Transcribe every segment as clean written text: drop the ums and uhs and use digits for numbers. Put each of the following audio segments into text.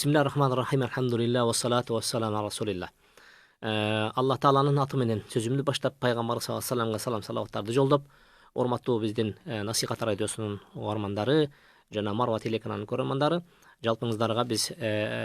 Bismillahirrahmanirrahim. Elhamdülillah ve salatu ve selamu ala Resulillah. Allah Taala'nın atı menen sözümdü başlap Peygamber sallallahu aleyhi ve sellem'e salam salavatарды жолдоп, урматтуу биздин Насихат радиосунун угармандары жана Марва телеканалынын көрөрмандары, жалпыңыздарга биз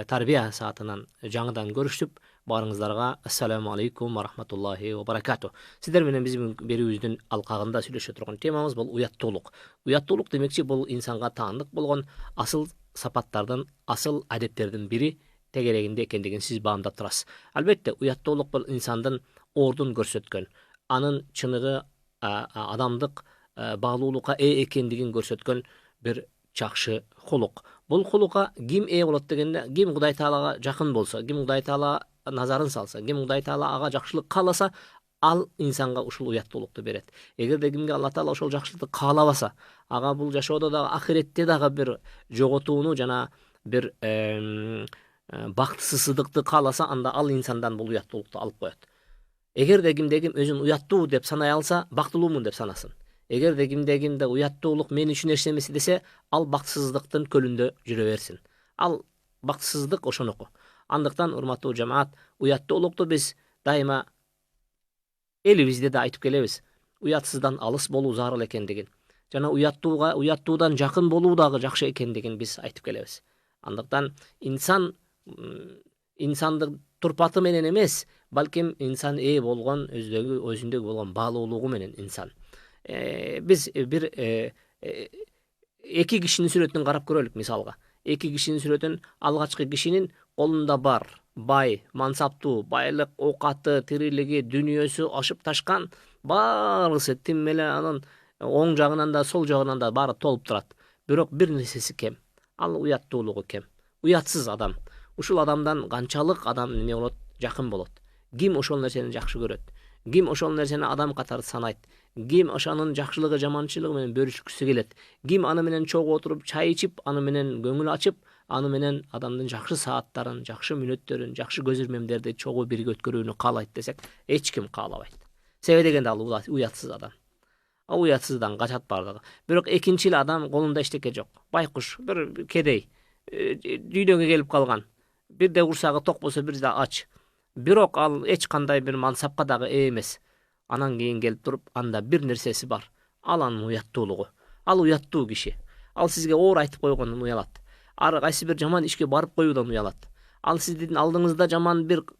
тарбия саатынан жаңыдан көрүшүп, барыңыздарга ассаламу алейкум ва рахматуллахи ва баракату. Сиздер менен биздин берүүбүздүн алкагында сүйлөшө турган темабыз бул уяттуулук. Уяттуулук демекчи бул инсанга таандык болгон асыл сапаттардын, асыл адептердин бири тегерегинде экендигин сиз баамдап турасыз. Албетте, уяттуулук бул инсандын ордун көрсөткөн, анын чыныгы адамдык баалуулукка экендигин көрсөткөн бир жакшы хулук. Бул хулукка ким болот дегенде, ким Кудай Таалага жакын болсо, ким Кудай Таала назарын салса, ким Кудай Таала ага жакшылык кааласа, ал инсанга ушул уяттуулукту берет. Эгерде кимге Алла Таала ошол жакшылыкты каалабаса, ага бул жашоодо дагы ахиретте дагы бир жоготууну жана бир бактысыздыкты кааласа, анда ал инсандан бул уяттуулукту алып коет. Эгерде кимде ким өзүн уяттуу деп санай алса, бактылуумун деп санасын. Эгерде кимде кимде уяттуулук мен үчүн эч нерсе десе, ал бактысыздыктын көлүндө жүрө берсин. Ал бактысыздык ошоноку. Андыктан урматтуу жамаат, уяттуулукту биз дайыма элибизде да айтып келебиз. Уятсыздан алыс болуу зарыл экендигин, жана уяттуудан жакын болуу дагы жакшы экендигин биз айтып келебиз. Андыктан инсандык турпаты менен эмес, балким инсан болгон өзүндөгү болгон баалуулугу менен инсан. Биз бир эки кишинин сүрөтүн карап көрөлүк мисалга. Эки кишинин сүрөтүн алгачкы кишинин колунда бар, бай, мансаптуу, байлык, оокаты, тирилиги, дүйнөсү ашып ташкан, баарысы тим эле анын оң жагынан да, сол жагынан да баары толуп турат. Бирок бир нерсеси кем. Ал уяттуулугу кем. Уятсыз адам. Ушул адамдан канчалык адам неме болот, жакын болот. Ким ошол нерсени жакшы көрөт? Ким ошол нерсени адам катары санайт? Ким ошонун жакшылыгы, жаманчылыгы менен бөлүшкүсү келет? Ким аны менен чогуу отуруп чай ичип, аны менен көңүл ачып, аны менен адамдын жакшы сааттарын, жакшы мүнөттөрүн, жакшы көз ирмемдерди чогуу бирге өткөрүүнү каалайт десек, эч ким каалабайт. Себеби дегенде ал уятсыз адам. Уятсыздан качат бардыгы. Бирок экинчи адам колунда эчтеке жок. Байкуш, бир кедей, дүйнөгө келип калган. Бирде курсагы ток болсо, бирде ач. Бирок ал эч кандай бир мансапка дагы эмес. Анан кийин келип туруп, анда бир нерсеси бар. Ал анын уяттуулугу. Ал уяттуу киши. Ал сизге оор айтып койгондон уялат. Ар кайсы бир жаман ишке барып коюудан уялат. Ал сиздин алдыңызда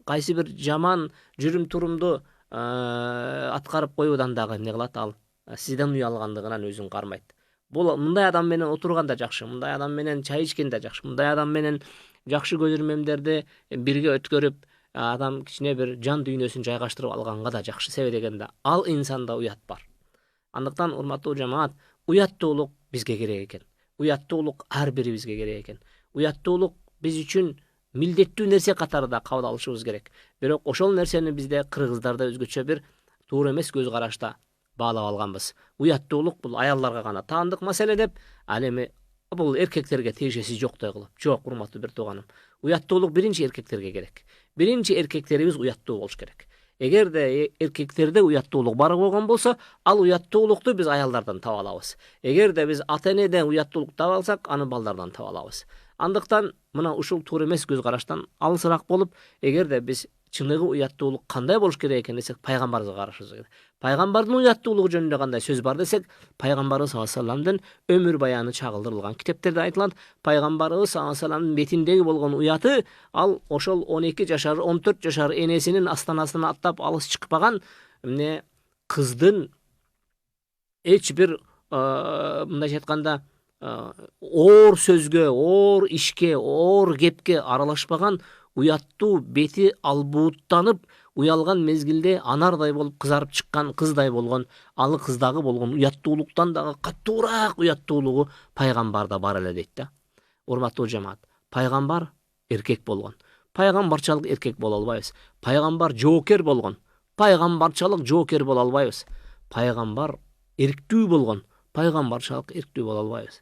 кайсы бир жаман жүрүм-турумду аткарып коюудан дагы эмне кылат? Ал сизден уялгандыгынан өзүн кармайт. Бул мындай адам менен отурганда жакшы, мындай адам менен чай ичкенде жакшы, мындай адам менен жакшы көз ирмемдерди бирге өткөрүп, адам кичине бир жан дүйнөсүн жайгаштырып алганга да жакшы. Себеби дегенде ал инсанда уят бар. Андыктан урматтуу жамаат, уяттуулук бизге керек экен. Уяттуулук ар бирибизге керек экен. Уяттуулук биз үчүн милдеттүү нерсе катары да кабыл алышыбыз керек. Бирок ошол нерсени бизде кыргыздарда өзгөчө бир туура эмес көз карашта баалап алганбыз. Уяттуулук бул аялдарга гана таандык маселе деп, ал эми бул эркектерге тиешеси жоктой кылып. Жок, урматтуу бир тууганым. Уяттуулук биринчи эркектерге керек. Биринчи эркектерибиз уяттуу болуш керек. Эгерде эркектерде уяттуулук бар болгон болсо, ал уяттуулукту биз аялдардан таба алабыз. Эгерде биз ата-энеден уяттуулук таба алсак, аны балдардан таба алабыз. Андыктан мына ушул туура эмес көз караштан алысыраак болуп, эгерде биз чыныгы уяттуулук кандай болуш керек экен десек, пайгамбарыбызга карашыбыз керек. Пайгамбардын уяттуулугу жөнүндө кандай сөз бар десек, пайгамбарыбыз саллаллаху алейхи вассаламдын өмүр баяны чагылдырылган китептерде айтылат. Пайгамбарыбыз саллаллаху алейхи вассаламдын бетиндеги болгон уяты, ал ошол 12 жашар, 14 жашар энесинин астанасына аттап алыс чыкпаган эмне кыздын эч бир мындайча айтканда оор сөзгө, оор ишке, оор кепке аралашпаган, уяттуу бети албууттанып, уялган мезгилде анардай болуп кызарып чыккан кыздай болгон, ал кыздагы болгон уяттуулуктан дагы каттуураак уяттуулугу пайгамбарда бар эле дейт да. Урматтуу жамаат, пайгамбар эркек болгон. Пайгамбарчалык эркек боло албайбыз. Пайгамбар жоокер болгон. Пайгамбарчалык жоокер боло албайбыз. Пайгамбар эрктүү болгон. Пайгамбарчалык эрктүү боло албайбыз.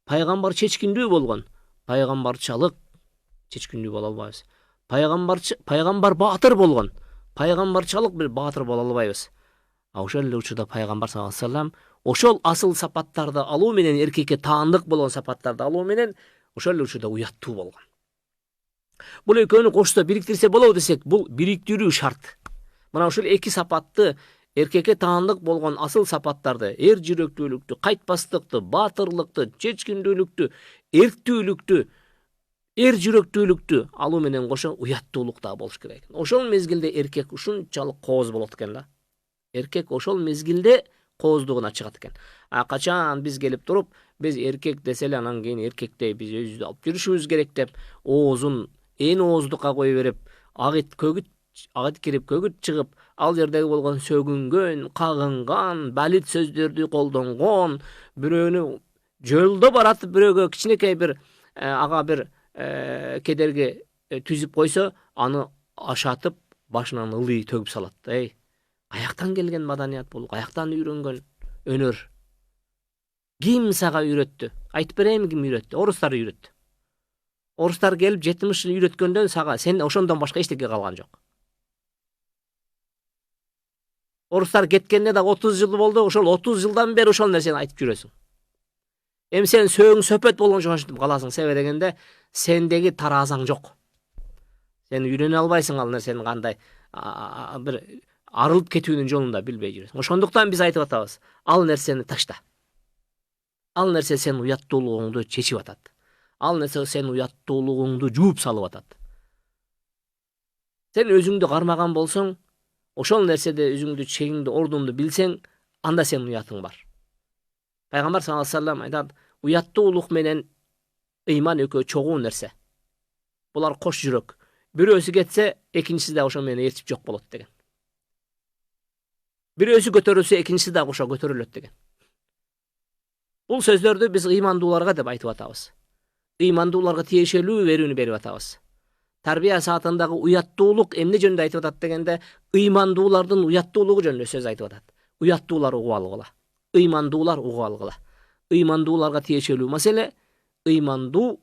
Пайгамбар чечкиндүү болгон. Пайгамбарчалык чечкиндүү боло албайбыз. Пайгамбар баатыр болгон. Пайгамбарчалык бир баатыр боло албайбыз. Ошол эле учурда пайгамбар саллаллаху алейхи вассалам ошол асыл сапаттарды алуу менен, эркекке таандык болгон сапаттарды алуу менен ошол эле учурда уяттуу болгон. Бул экөөнү кошсо бириктирсе болобу десек, бул бириктирүү шарт. Мына ушул эки сапатты, эркекке таандык болгон асыл сапаттарды, эр жүрөктүүлүктү, кайтпастыкты, баатырлыкты, чечкиндүүлүктү, эрктүүлүктү, эр жүрөктүүлүктү алуу менен кошо уяттуулук да болуш керек. Ошол мезгилде эркек ушунчалык кооз болот экен да. Эркек ошол мезгилде кооздугуна чыгат экен. Качан биз келип туруп, биз эркек десе эле анан кийин эркектей биз өзүбүздү алып жүрүшүбүз керек деп, оозун ээн ооздукка кое берип, агыт кирип көгүт чыгып, ал жердеги болгон сөгүнгөн, кагынган, балит сөздөрдү колдонгон, бирөөнү жолдо баратып бирөөгө кичинекей бир ага бир кедерги түзүп койсо, аны ашатып башынан ылый төгүп салат. Каяктан келген маданият бул? Каяктан үйрөнгөн өнөр? Ким сага үйрөттү? Айтып берейинби, ким үйрөттү? Орустар үйрөттү. Орустар келип 70 жыл үйрөткөндөн сага сен ошондон башка эчтеке калган жок. Орустар кеткенде да 30 жыл болду, ошол 30 жылдан бери ошол нерсени айтып жүрөсүң. Эми сен сөөң сөпөт болгончо ошентип каласың, себеби дегенде сендеги таразаң жок. Сен үйрөнө албайсың ал нерсени кандай бир арылып кетүүнүн жолун да билбей жүрөсүң. Ошондуктан биз айтып атабыз, ал нерсени ташта. Ал нерсе сен уяттуулугуңду чечип атат. Ал нерсе сен уяттуулугуңду жууп салып атат. Сен өзүңдү кармаган болсоң, ошол нерседе өзүңдү чегиңди, ордуңду билсең, анда сен уятың бар. Пайгамбар саллаллаху алейхи ва саллям айтат, уяттуулук менен ыйман экөө чогуу нерсе. Булар кош жүрөк. Бирөөсү кетсе, экинчиси да ошо менен ээрчип жок болот деген. Бирөөсү көтөрүлсө, экинчиси да кошо көтөрүлөт деген. Бул сөздөрдү биз ыймандууларга деп айтып атабыз. Ыймандууларга тиешелүү берүүнү берип атабыз. Тарбия саатындагы уяттуулук эмне жөнүндө айтып атат дегенде, ыймандуулардын уяттуулугу жөнүндө сөз айтып атат. Уяттуулар угуп алгыла. Ыймандуулар угуп алгыла. Ыймандууларга тиешелүү маселе, ыймандуу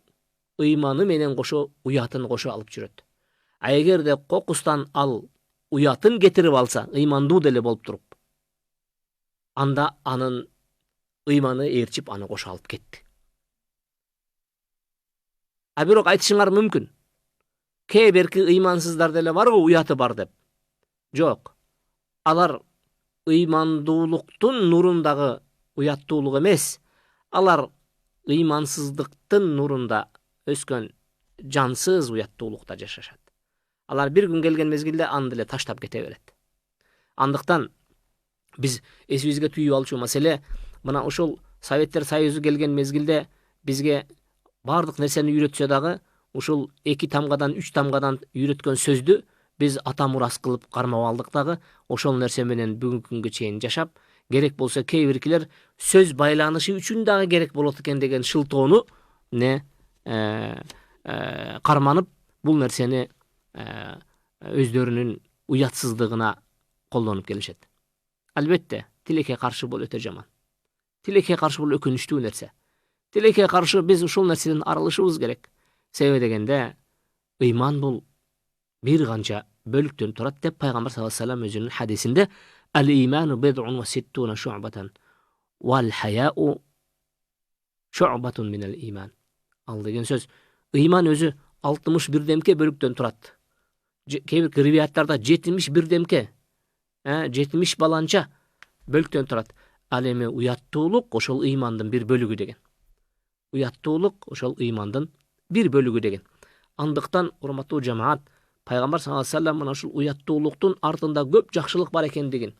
ыйманы менен кошо уятын кошо алып жүрөт. Эгерде кокустан ал уятын кетирип алса, ыймандуу деле болуп туруп, анда анын ыйманы ээрчип аны кошо алып кетти. Бирок айтышыңар мүмкүн. Кээ бирки ыймансыздар деле бар го, уяты бар деп. Жок. Алар ыймандуулуктун нурундагы уяттуулук эмес. Алар ыймансыздыктын нурунда өскөн жансыз уяттуулукта жашашат. Алар бир күн келген мезгилде аны деле таштап кете берет. Андыктан биз эсибизге түйүп алчу маселе, мына ушул Советтер Союзу келген мезгилде бизге бардык нерсени үйрөтсө дагы, ушул 2 тамгадан 3 тамгадан үйрөткөн сөздү биз ата мурас кылып кармап алдык дагы, ошол нерсе менен бүгүнкү күнгө чейин жашап, керек болсо кээ биркилер сөз байланышы үчүн дагы керек болот экен деген шылтоону карманып, бул нерсени өздөрүнүн уятсыздыгына колдонуп келишет. Албетте, тилекке каршы бул өтө жаман. Тилекке каршы бул өкүнүчтүү нерсе. Тилекке каршы биз ушул нерседен арылышыбыз керек. Себеби дегенде, ыйман бул бир канча бөлүктөн турат деп Пайгамбар саллаллаху алейхи ва саллям өзүнүн хадисинде «Ал-иману бид'ун ва ситтуна шу'батан, вал-хаяу шу'батун минал иман». Ал деген сөз, ыйман өзү 61 демке бөлүктөн турат. Кээ бир риваяттарда 71 демке, 70 баланча бөлүктөн турат. Ал эми уяттуулук ошол ыймандын бир бөлүгү деген. Уяттуулук ошол ыймандын бир бөлүгү деген. Андыктан, урматтуу жамаат, Пайгамбар саллаллаху алейхи ва саллям мына ушул уяттуулуктун артында көп жакшылык бар экендигин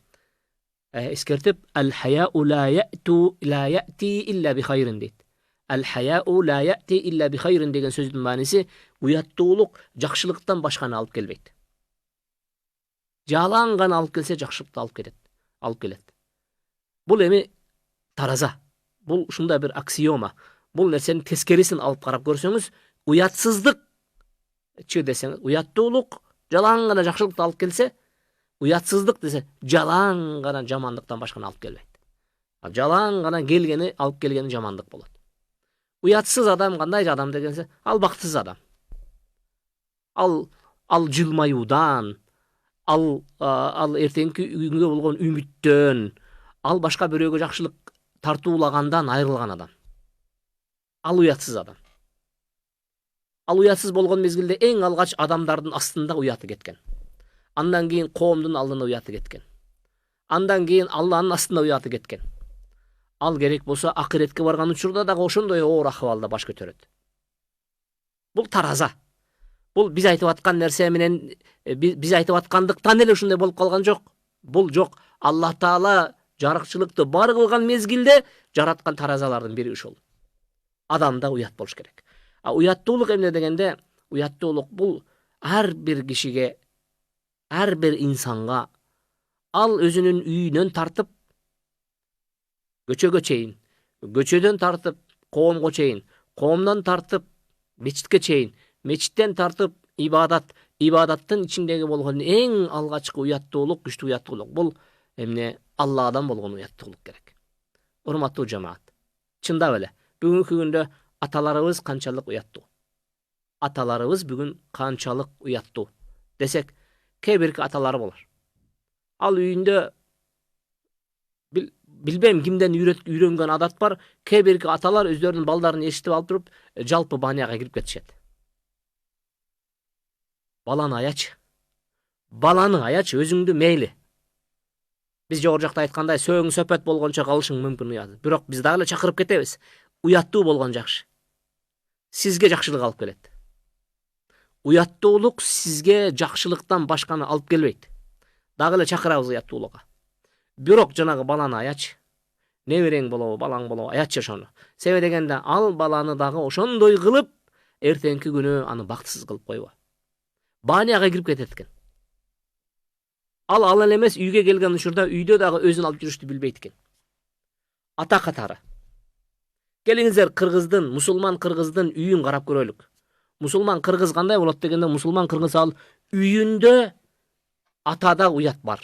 эскертип, «Ал-хаяу ла я'ти илля би хайрин» дейт. «Ал-хаяу ла я'ти илля би хайрин» деген сөздүн мааниси, уяттуулук жакшылыктан башканы алып келбейт. Жалаң гана алып келсе, жакшылыкты алып келет. Бул эми тараза. Бул ушундай бир аксиома. Бул нерсенин тескерисин алып карап көрсөңүз, уятсыздык десең, уяттуулук жалаң гана жакшылыкты алып келсе, уятсыздык десе, жалаң гана жамандыктан башканы алып келбейт. Жалаң гана алып келгени жамандык болот. Уятсыз адам кандай адам дегенсе, ал бактысыз адам. Ал жылмаюудан, ал эртеңки күнгө болгон үмүттөн, ал башка бирөөгө жакшылык тартуулагандан айрылган адам. Ал уятсыз адам. Ал уятсыз болгон мезгилде эң алгач адамдардын астында уяты кеткен. Андан кийин коомдун алдына уяты кеткен. Андан кийин Алланын астына уяты кеткен. Ал керек болсо акыретке барган учурда дагы ошондой оор акыбалда баш көтөрөт. Бул тараза. Бул биз айтып аткан нерсе менен биз айтып аткандыктан эле ушундай болуп калган жок. Бул жок. Аллах Таала жарыкчылыкты бар кылган мезгилде жараткан таразалардын бири ушул. Адамда уят болуш керек. Уяттуулук эмне дегенде, уяттуулук бул ар бир кишиге, ар бир инсанга ал өзүнүн үйүнөн тартып көчөгө чейин, көчөдөн тартып коомго чейин, коомдон тартып мечитке чейин, мечиттен тартып ибадат, ибадаттын ичиндеги болгон эң алгачкы уяттуулук, күчтүү уяттуулук бул эмне Алладан болгон уяттуулук керек. Урматтуу жамаат, чындап эле бүгүнкү күндө аталарыбыз канчалык уяттуу? Аталарыбыз бүгүн канчалык уяттуу десек, кээ бирки аталары болор. Ал үйүндө билбейм кимден үйрөнгөн адат бар, кээ бирки аталар өздөрүнүн балдарын эшитип алып туруп, жалпы баняга кирип кетишет. Баланы аячы. Баланы аячы, өзүңдү мейли. Биз жогору жакта айткандай, сөөң сөпөт болгончо калышың мүмкүн уят. Бирок биз дагы эле чакырып кетебиз. Уяттуу болгон жакшы. Сизге жакшылык алып келет. Уяттуулук сизге жакшылыктан башканы алып келбейт. Дагы эле чакырабыз уяттуулукка. Бирок жанагы баланы аячы. Неберең болобу, балаң болобу, аячы ошону. Себеби дегенде ал баланы дагы ошондой кылып, эртеңки күнү аны бактысыз кылып койбо. Баняга кирип кетет экен. Ал эле эмес, үйгө келген учурда үйдө дагы өзүн алып жүрүштү билбейт экен. Ата катары. Келиңиздер кыргыздын, мусулман кыргыздын үйүн карап көрөлүк. Мусулман кыргыз кандай болот дегенде, мусулман кыргыз ал үйүндө атада уят бар.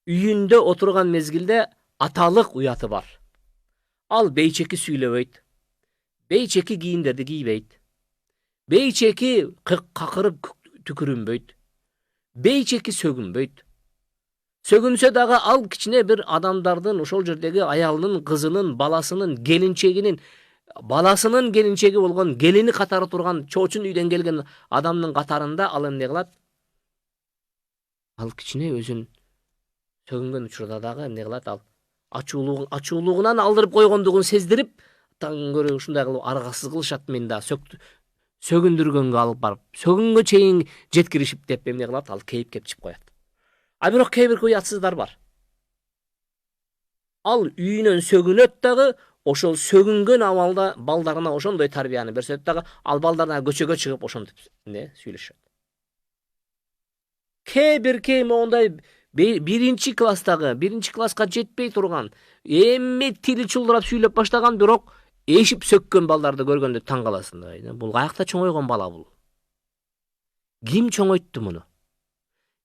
Үйүндө отурган мезгилде аталык уяты бар. Ал бейчеки сүйлөбөйт. Бейчеки кийимдерди кийбейт. Бейчеки какырып түкүрүнбөйт. Бейчеки сөгүнбөйт. Сөгүнсө дагы ал кичине бир адамдардын ошол жердеги аялынын, кызынын, баласынын, келинчеги болгон келини катары турган чоочун үйдөн келген адамдын катарында ал эмне кылат? Ал кичине өзүн сөгүнгөн учурда дагы эмне кылат? Ал ачуулугунан алдырып койгондугун сездирип, таң көрө ушундай кылып аргасыз кылышат, мен да сөгүндүргөнгө алып барып, сөгүнгө чейин жеткиришип деп эмне кылат? Ал кейип кепчип коет. Бирок кээ бир уятсыздар бар. Ал үйүнөн сөгүнөт дагы, ошол сөгүнгөн абалда балдарына ошондой тарбияны берсет дагы, ал балдарына көчөгө чыгып ошентип сүйлөшөт. Кээ бир мондай биринчи класска жетпей турган, эми тили чулдурап сүйлөп баштаган, бирок эшип сөккөн балдарды көргөндө таң каласың. Бул каякта чоңойгон бала бул? Ким чоңойтtu муну?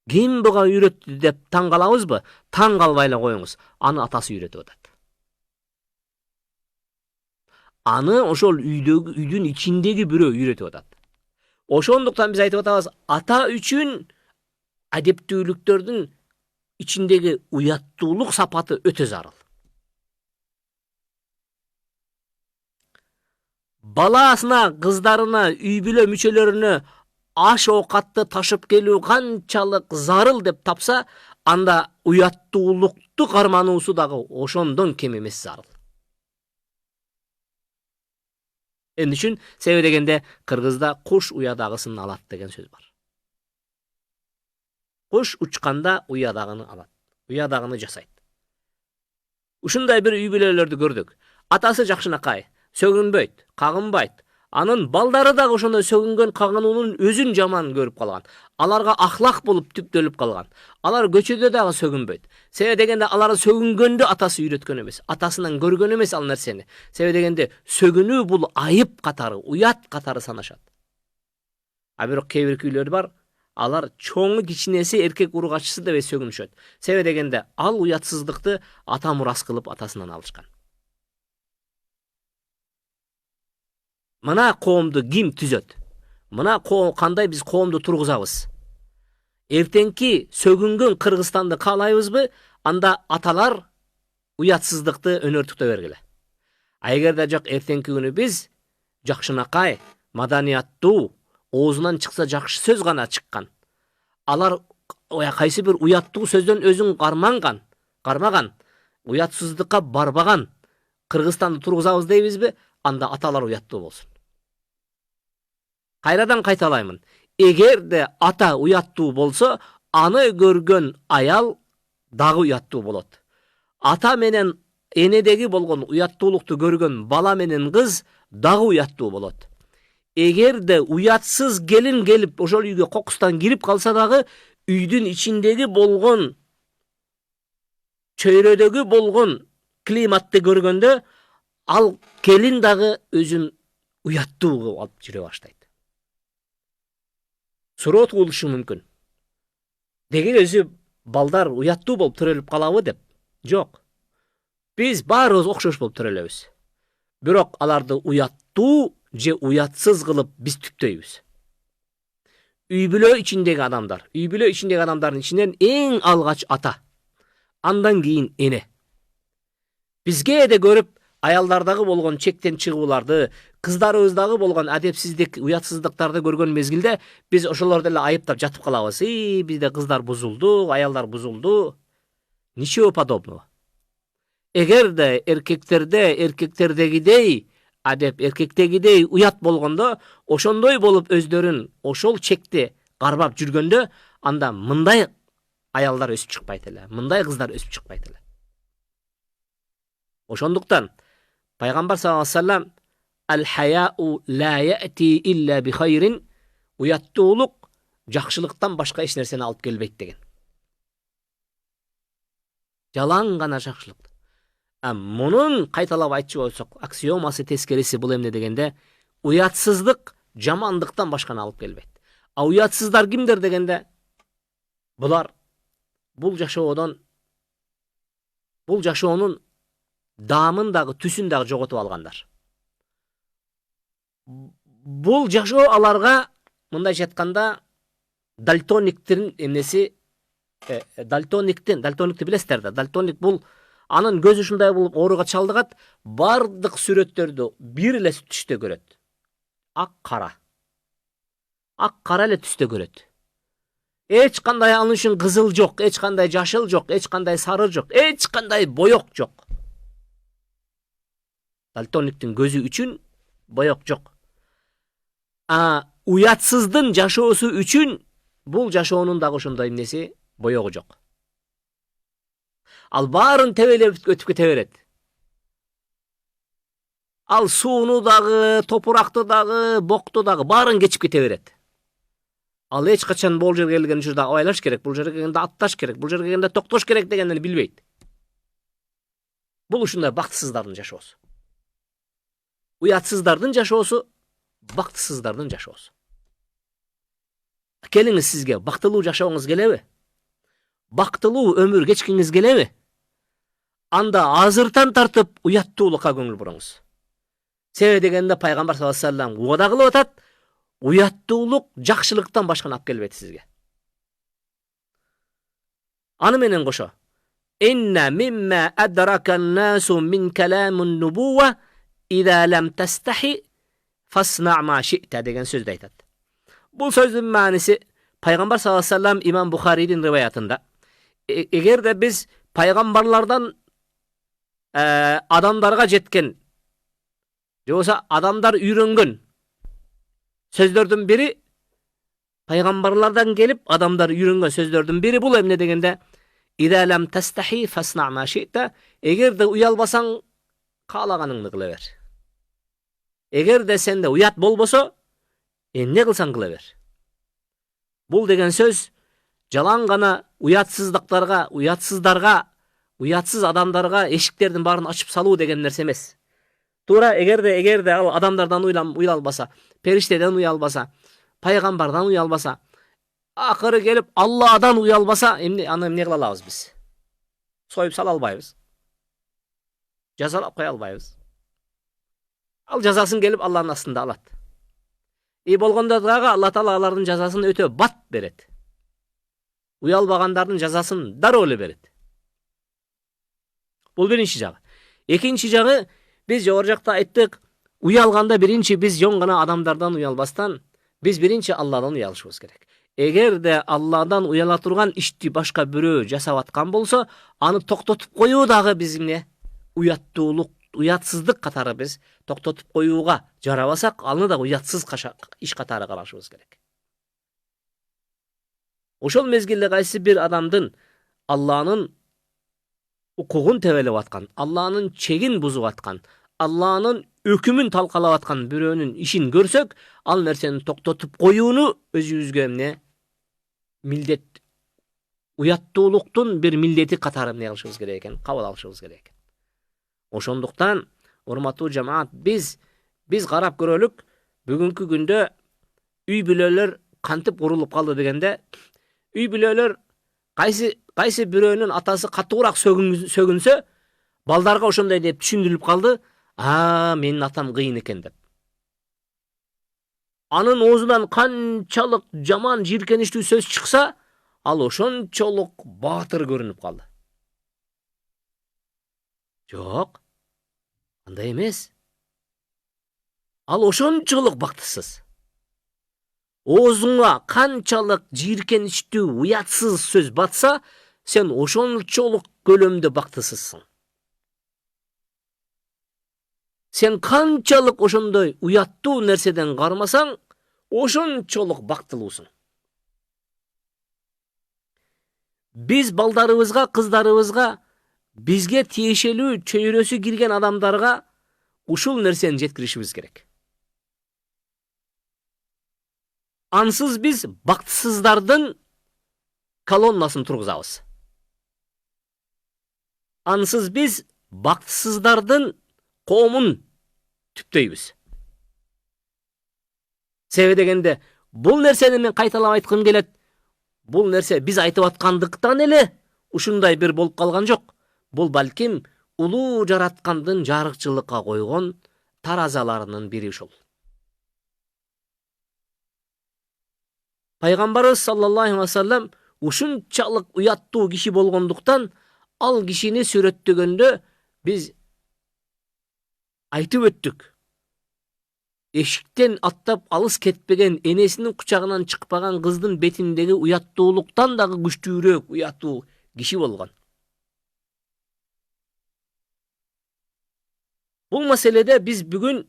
Ким буга үйрөттү деп таң калабызбы? Таң калбай эле коюңуз. Аны атасы үйрөтүп атат. Аны ошол үйдүн ичиндеги бирөө үйрөтүп атат. Ошондуктан биз айтып атабыз, ата үчүн адептүүлүктөрдүн ичиндеги уяттуулук сапаты өтө зарыл. Баласына, кыздарына, үй бүлө мүчөлөрүнө аш оокатты ташып келүү канчалык зарыл деп тапса, анда уяттуулукту кармануусу дагы ошондон кем эмес зарыл. Эмне үчүн? Себеби дегенде, кыргызда куш уядагысын алат деген сөз бар. Куш учканда уядагыны алат, уядагыны жасайт. Ушундай бир үй бүлөлөрдү көрдүк. Атасы жакшынакай, сөгүнбөйт, кагынбайт. Анын балдары дагы ошондой сөгүнгөн, кагынуунун өзүн жаман көрүп калган. Аларга ахлак болуп түптөлүп калган. Алар көчөдө дагы сөгүнбөйт. Себеби дегенде алар сөгүнгөндө атасы үйрөткөн эмес, атасынан көргөн эмес ал нерсени. Себеби дегенде сөгүнүү бул айып катары, уят катары санашат. Бирок кээ бир үйлөр бар, алар чоңу кичинеси эркек ургачысы деп сөгүнүшөт. Себеби дегенде ал уятсыздыкты ата мурас кылып атасынан алышкан. Мына коомду ким түзөт? Мына кандай биз коомду тургузабыз? Эртеңки сөгүнгөн Кыргызстанды каалайбызбы? Анда аталар уятсыздыкты өнөртүктө бергиле. Эгерде жок, эртеңки күнү биз жакшынакай, маданияттуу, оозунан чыкса жакшы сөз гана чыккан. Алар кайсы бир уяттуу сөздөн өзүн кармаган, уятсыздыкка барбаган Кыргызстанды тургузабыз дейбизби? Анда аталар уяттуу болсун. Кайрадан кайталаймын. Эгерде ата уяттуу болсо, аны көргөн аял дагы уяттуу болот. Ата менен энедеги болгон уяттуулукту көргөн бала менен кыз дагы уяттуу болот. Эгерде уятсыз келин келип ошол үйгө кокустан кирип калса дагы, үйдүн ичиндеги болгон, чөйрөдөгү болгон климатты көргөндө, ал келин дагы өзүн уяттуу алып жүрө баштайт. Суроо туулушу мүмкүн. Деги өзү балдар уяттуу болуп төрөлүп калабы деп? Жок. Биз баарыбыз окшош болуп төрөлөбүз. Бирок аларды уяттуу же уятсыз кылып биз түптөйбүз. Үй бүлө ичиндеги адамдардын ичинен эң алгач ата, андан кийин эне. Бизге да көрүп аялдардагы болгон чектен чыгууларды, кыздарыбыздагы болгон адепсиздик, уятсыздыктарды көргөн мезгилде биз ошолорду эле айыптап жатып калабыз. Бизде кыздар бузулду, аялдар бузулду. Ничего подобного. Эгерде эркектердегидей адеп, эркектегидей уят болгондо, ошондой болуп өздөрүн ошол чекти карбап жүргөндө, анда мындай аялдар өсүп чыкпайт эле, мындай кыздар өсүп чыкпайт эле. Ошондуктан Пайгамбар саллаллаху алейхи вассалам «Ал-хаяу ла яти илля би хайрин» уяттуулук жакшылыктан башка эч нерсени алып келбейт деген. Жалаң гана жакшылык. Мунун кайталап айтчу болсок, аксиомасы тескериси бул эмне дегенде, уятсыздык жамандыктан башканы алып келбейт. Уятсыздар кимдер дегенде, булар бул жашоонун даамын дагы, түсүн дагы жоготуп алгандар. Бул жашоо аларга, мындайча айтканда, дальтониктин эмнеси, дальтоникти билесиздер да. Дальтоник бул анын көзү ушундай болуп ооруга чалдыгат, бардык сүрөттөрдү бир эле түстө көрөт. Ак кара эле түстө көрөт. Эч кандай анын үчүн кызыл жок, эч кандай жашыл жок, эч кандай сары жок, эч кандай боек жок. Дальтониктин көзү үчүн боек жок. Уятсыздын жашоосу үчүн бул жашоонун дагы ошондой эмнеси, боегу жок. Ал баарын тебелеп өтүп кете берет. Ал сууну дагы, топуракты дагы, бокту дагы баарын кечип кете берет. Ал эч качан бул жерге келген учурда абайлаш керек, бул жерге келгенде атташ керек, бул жерге келгенде токтош керек дегенди билбейт. Бул ушундай бактысыздардын жашоосу. Уятсыздардын жашоосу, бактысыздардын жашоосу. Келиңиз, сизге бактылуу жашооңуз келеби? Бактылуу өмүр кечкиңиз келеби? Анда азыртан тартып уяттуулукка көңүл буруңуз. Себеби дегенде Пайгамбар саллаллаху алейхи вассалам уада кылып атат, уяттуулук жакшылыктан башканы алып келбейт сизге. Аны менен кошо, «Инна мимма адракан насу мин каламун нубува иза лам тастахи фасна' ма ши'та» деген сөздү айтат. Бул сөздүн мааниси Пайгамбар саллаллаху алейхи вассалам Имам Бухаридин риваятында, эгерде биз пайгамбарлардан адамдарга жеткен, же болбосо адамдар үйрөнгөн сөздөрдүн бири, пайгамбарлардан келип адамдар үйрөнгөн сөздөрдүн бири бул эмне дегенде, «Иза лам тастахи фасна' ма ши'та», эгерде уялбасаң каалаганыңды кыла бер. Эгерде сенде уят болбосо, эмне кылсаң кыла бер. Бул деген сөз жалаң гана уятсыздарга, уятсыз адамдарга эшиктердин баарын ачып салуу деген нерсе эмес. Туура эгерде ал адамдардан уялбаса, периштеден уялбаса, пайгамбардан уялбаса, акыры келип Алладан уялбаса, аны эмне кыла алабыз биз? Союп сала албайбыз. Жазалап кое албайбыз. Ал жазасын келип Алланын астында алат. Болгондо дагы Алла Таала алардын жазасын өтө бат берет. Уялбагандардын жазасын дароо эле берет. Бул биринчи жагы. Экинчи жагы, биз жогору жакта айттык, Uyalganda birinci biz жөн гана адамдардан уялбастан, biz birinci Allah'dan uyalışыбыз керек. Эгер де Allah'dan uyala турган ишти башка бирөө жасап аткан болсо, аны токтотуп коюу дагы bizimle уяттуулук, уятсыздык катары biz токтотуп коюуга жарабасак, аны да уятсыз иш катары карашыбыз керек. Ошол мезгилде кайсы бир адамдын Allah'нын укугун тебелеп аткан, Allah'нын чегин бузуп аткан, Allah'nын өкүмүн талкалап аткан бирөөнүн ишин көрсөк, ал нерсени токтотуп коюуну өзүбүзгө эмне милдет, уяттуулуктун бир милдети катары эмне кылышыбыз керек экен, кабыл алышыбыз керек экен. Ошондуктан, урматтуу жамаат, биз карап көрөлүк, бүгүнкү күндө үй бүлөлөр кантип курулуп калды дегенде, үй бүлөлөр кайсы бирөөнүн атасы катуураак сөгүнсө, балдарга ошондой деп түшүндүрүлүп калды, менин атам кыйын экен деп. Анын оозунан канчалык жаман жийиркеничтүү сөз чыкса, ал ошончолук баатыр көрүнүп калды. Жок, андай эмес. Ал ошончолук бактысыз. Оозуңа канчалык жийиркеничтүү, уятсыз сөз батса, сен ошончолук көлөмдө бактысызсың. Sen kançalık ошондой уяттуу нерседен кармасаң, ошончолук бактылуусуң. Биз балдарыбызга, кыздарыбызга, бизге тиешелүү чөйрөсү кирген адамдарга ушул нерсени жеткиришибиз керек. Ансыз биз бактысыздардын колоннасын тургузабыз. Ансыз биз бактысыздардын коомун түптөйбүз. Себеби дегенде, бул нерсени мен кайталап айткым келет. Бул нерсе биз айтып аткандыктан эле ушундай бир болуп калган жок. Бул балким улуу жараткандын жарыкчылыкка койгон таразаларынын бири ушул. Пайгамбарыбыз саллаллаху алейхи ва саллям ушунчалык уяттуу киши болгондуктан, ал кишини сүрөттөгөндө биз айтып өттүк. Эшиктен аттап алыс кетпеген, энесинин кучагынан чыкпаган кыздын бетиндеги уяттуулуктан дагы күчтүүрөөк уяттуу киши болгон. Бул маселеде биз бүгүн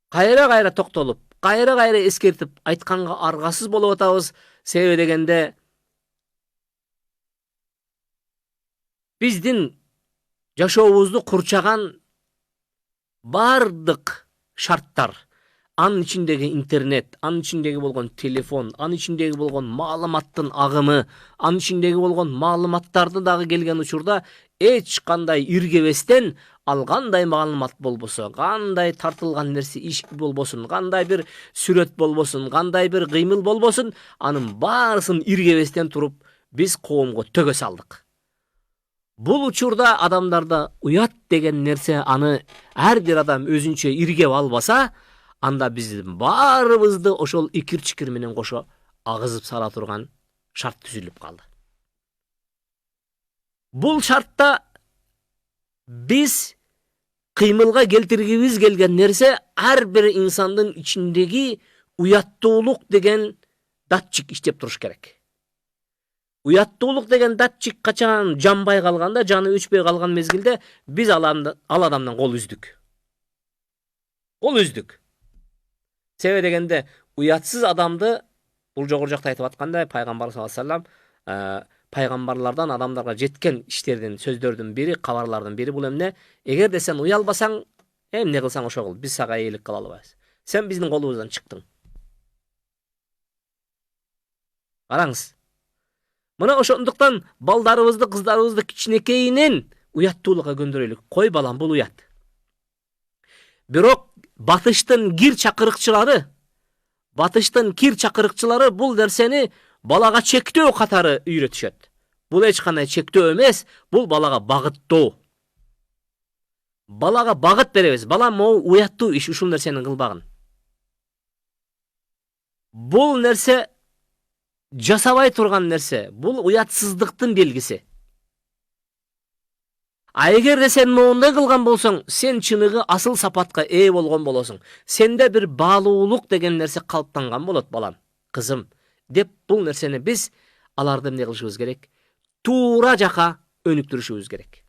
кайра токтолуп, кайра эскертип айтканга аргасыз болуп атабыз. Себеби дегенде, биздин жашообузду курчаган бардык шарттар, анын ичиндеги интернет, анын ичиндеги болгон телефон, анын ичиндеги болгон маалыматтын агымы, анын ичиндеги болгон маалыматтарды дагы келген учурда эч кандай иргебестен, ал кандай маалымат болбосо, кандай тартылган нерсе иш болбосун, кандай бир сүрөт болбосун, кандай бир кыймыл болбосун, анын баарысын иргебестен туруп биз коомго төгө салдык. Бул учурда адамдарда уят деген нерсе, аны ар бир адам өзүнчө иргеп албаса, анда биздин баарыбызды ошол икир-чикир менен кошо агызып сала турган шарт түзүлүп калды. Бул шартта биз кыймылга келтиргибиз келген нерсе, ар бир инсандын ичиндеги уяттуулук деген датчик иштеп туруш керек. Уяттуулук деген датчик качан жанбай калганда, жаны өчпөй калган мезгилде биз ал адамдан кол үздүк. Себеби дегенде, уятсыз адамды, бул жогору жакта айтып аткандай, пайгамбар саллаллаху алейхи ва саллям пайгамбарлардан адамдарга жеткен иштердин, сөздөрдүн бири, кабарлардын бири бул эмне? Эгерде сен уялбасаң, эмне кылсаң ошо кыл, биз сага ээлик кыла албайбыз. Сен биздин колубуздан чыктың. Караңыз. Мына ошондуктан балдарыбызды, кыздарыбызды кичинекейинен уяттуулукка көндүрөлүк. Кой балам, бул уят. Бирок батыштын кир чакырыкчылары бул нерсени балага чектөө катары үйрөтүшөт. Бул эч кандай чектөө эмес, бул балага багыттоо. Балага багыт беребиз. Балам, могу уяттуу иш, ушул нерсени кылбагын. Бул нерсе жасабай турган нерсе, бул уятсыздыктын белгиси. А эгерде сен моундай кылган болсоң, сен чыныгы асыл сапатка ээ болгон болосуң. Сенде бир баалуулук деген нерсе калыптанган болот, балам, кызым, деп бул нерсени биз аларды эмне кылышыбыз керек? Туура жака өнүктүрүшүбүз керек.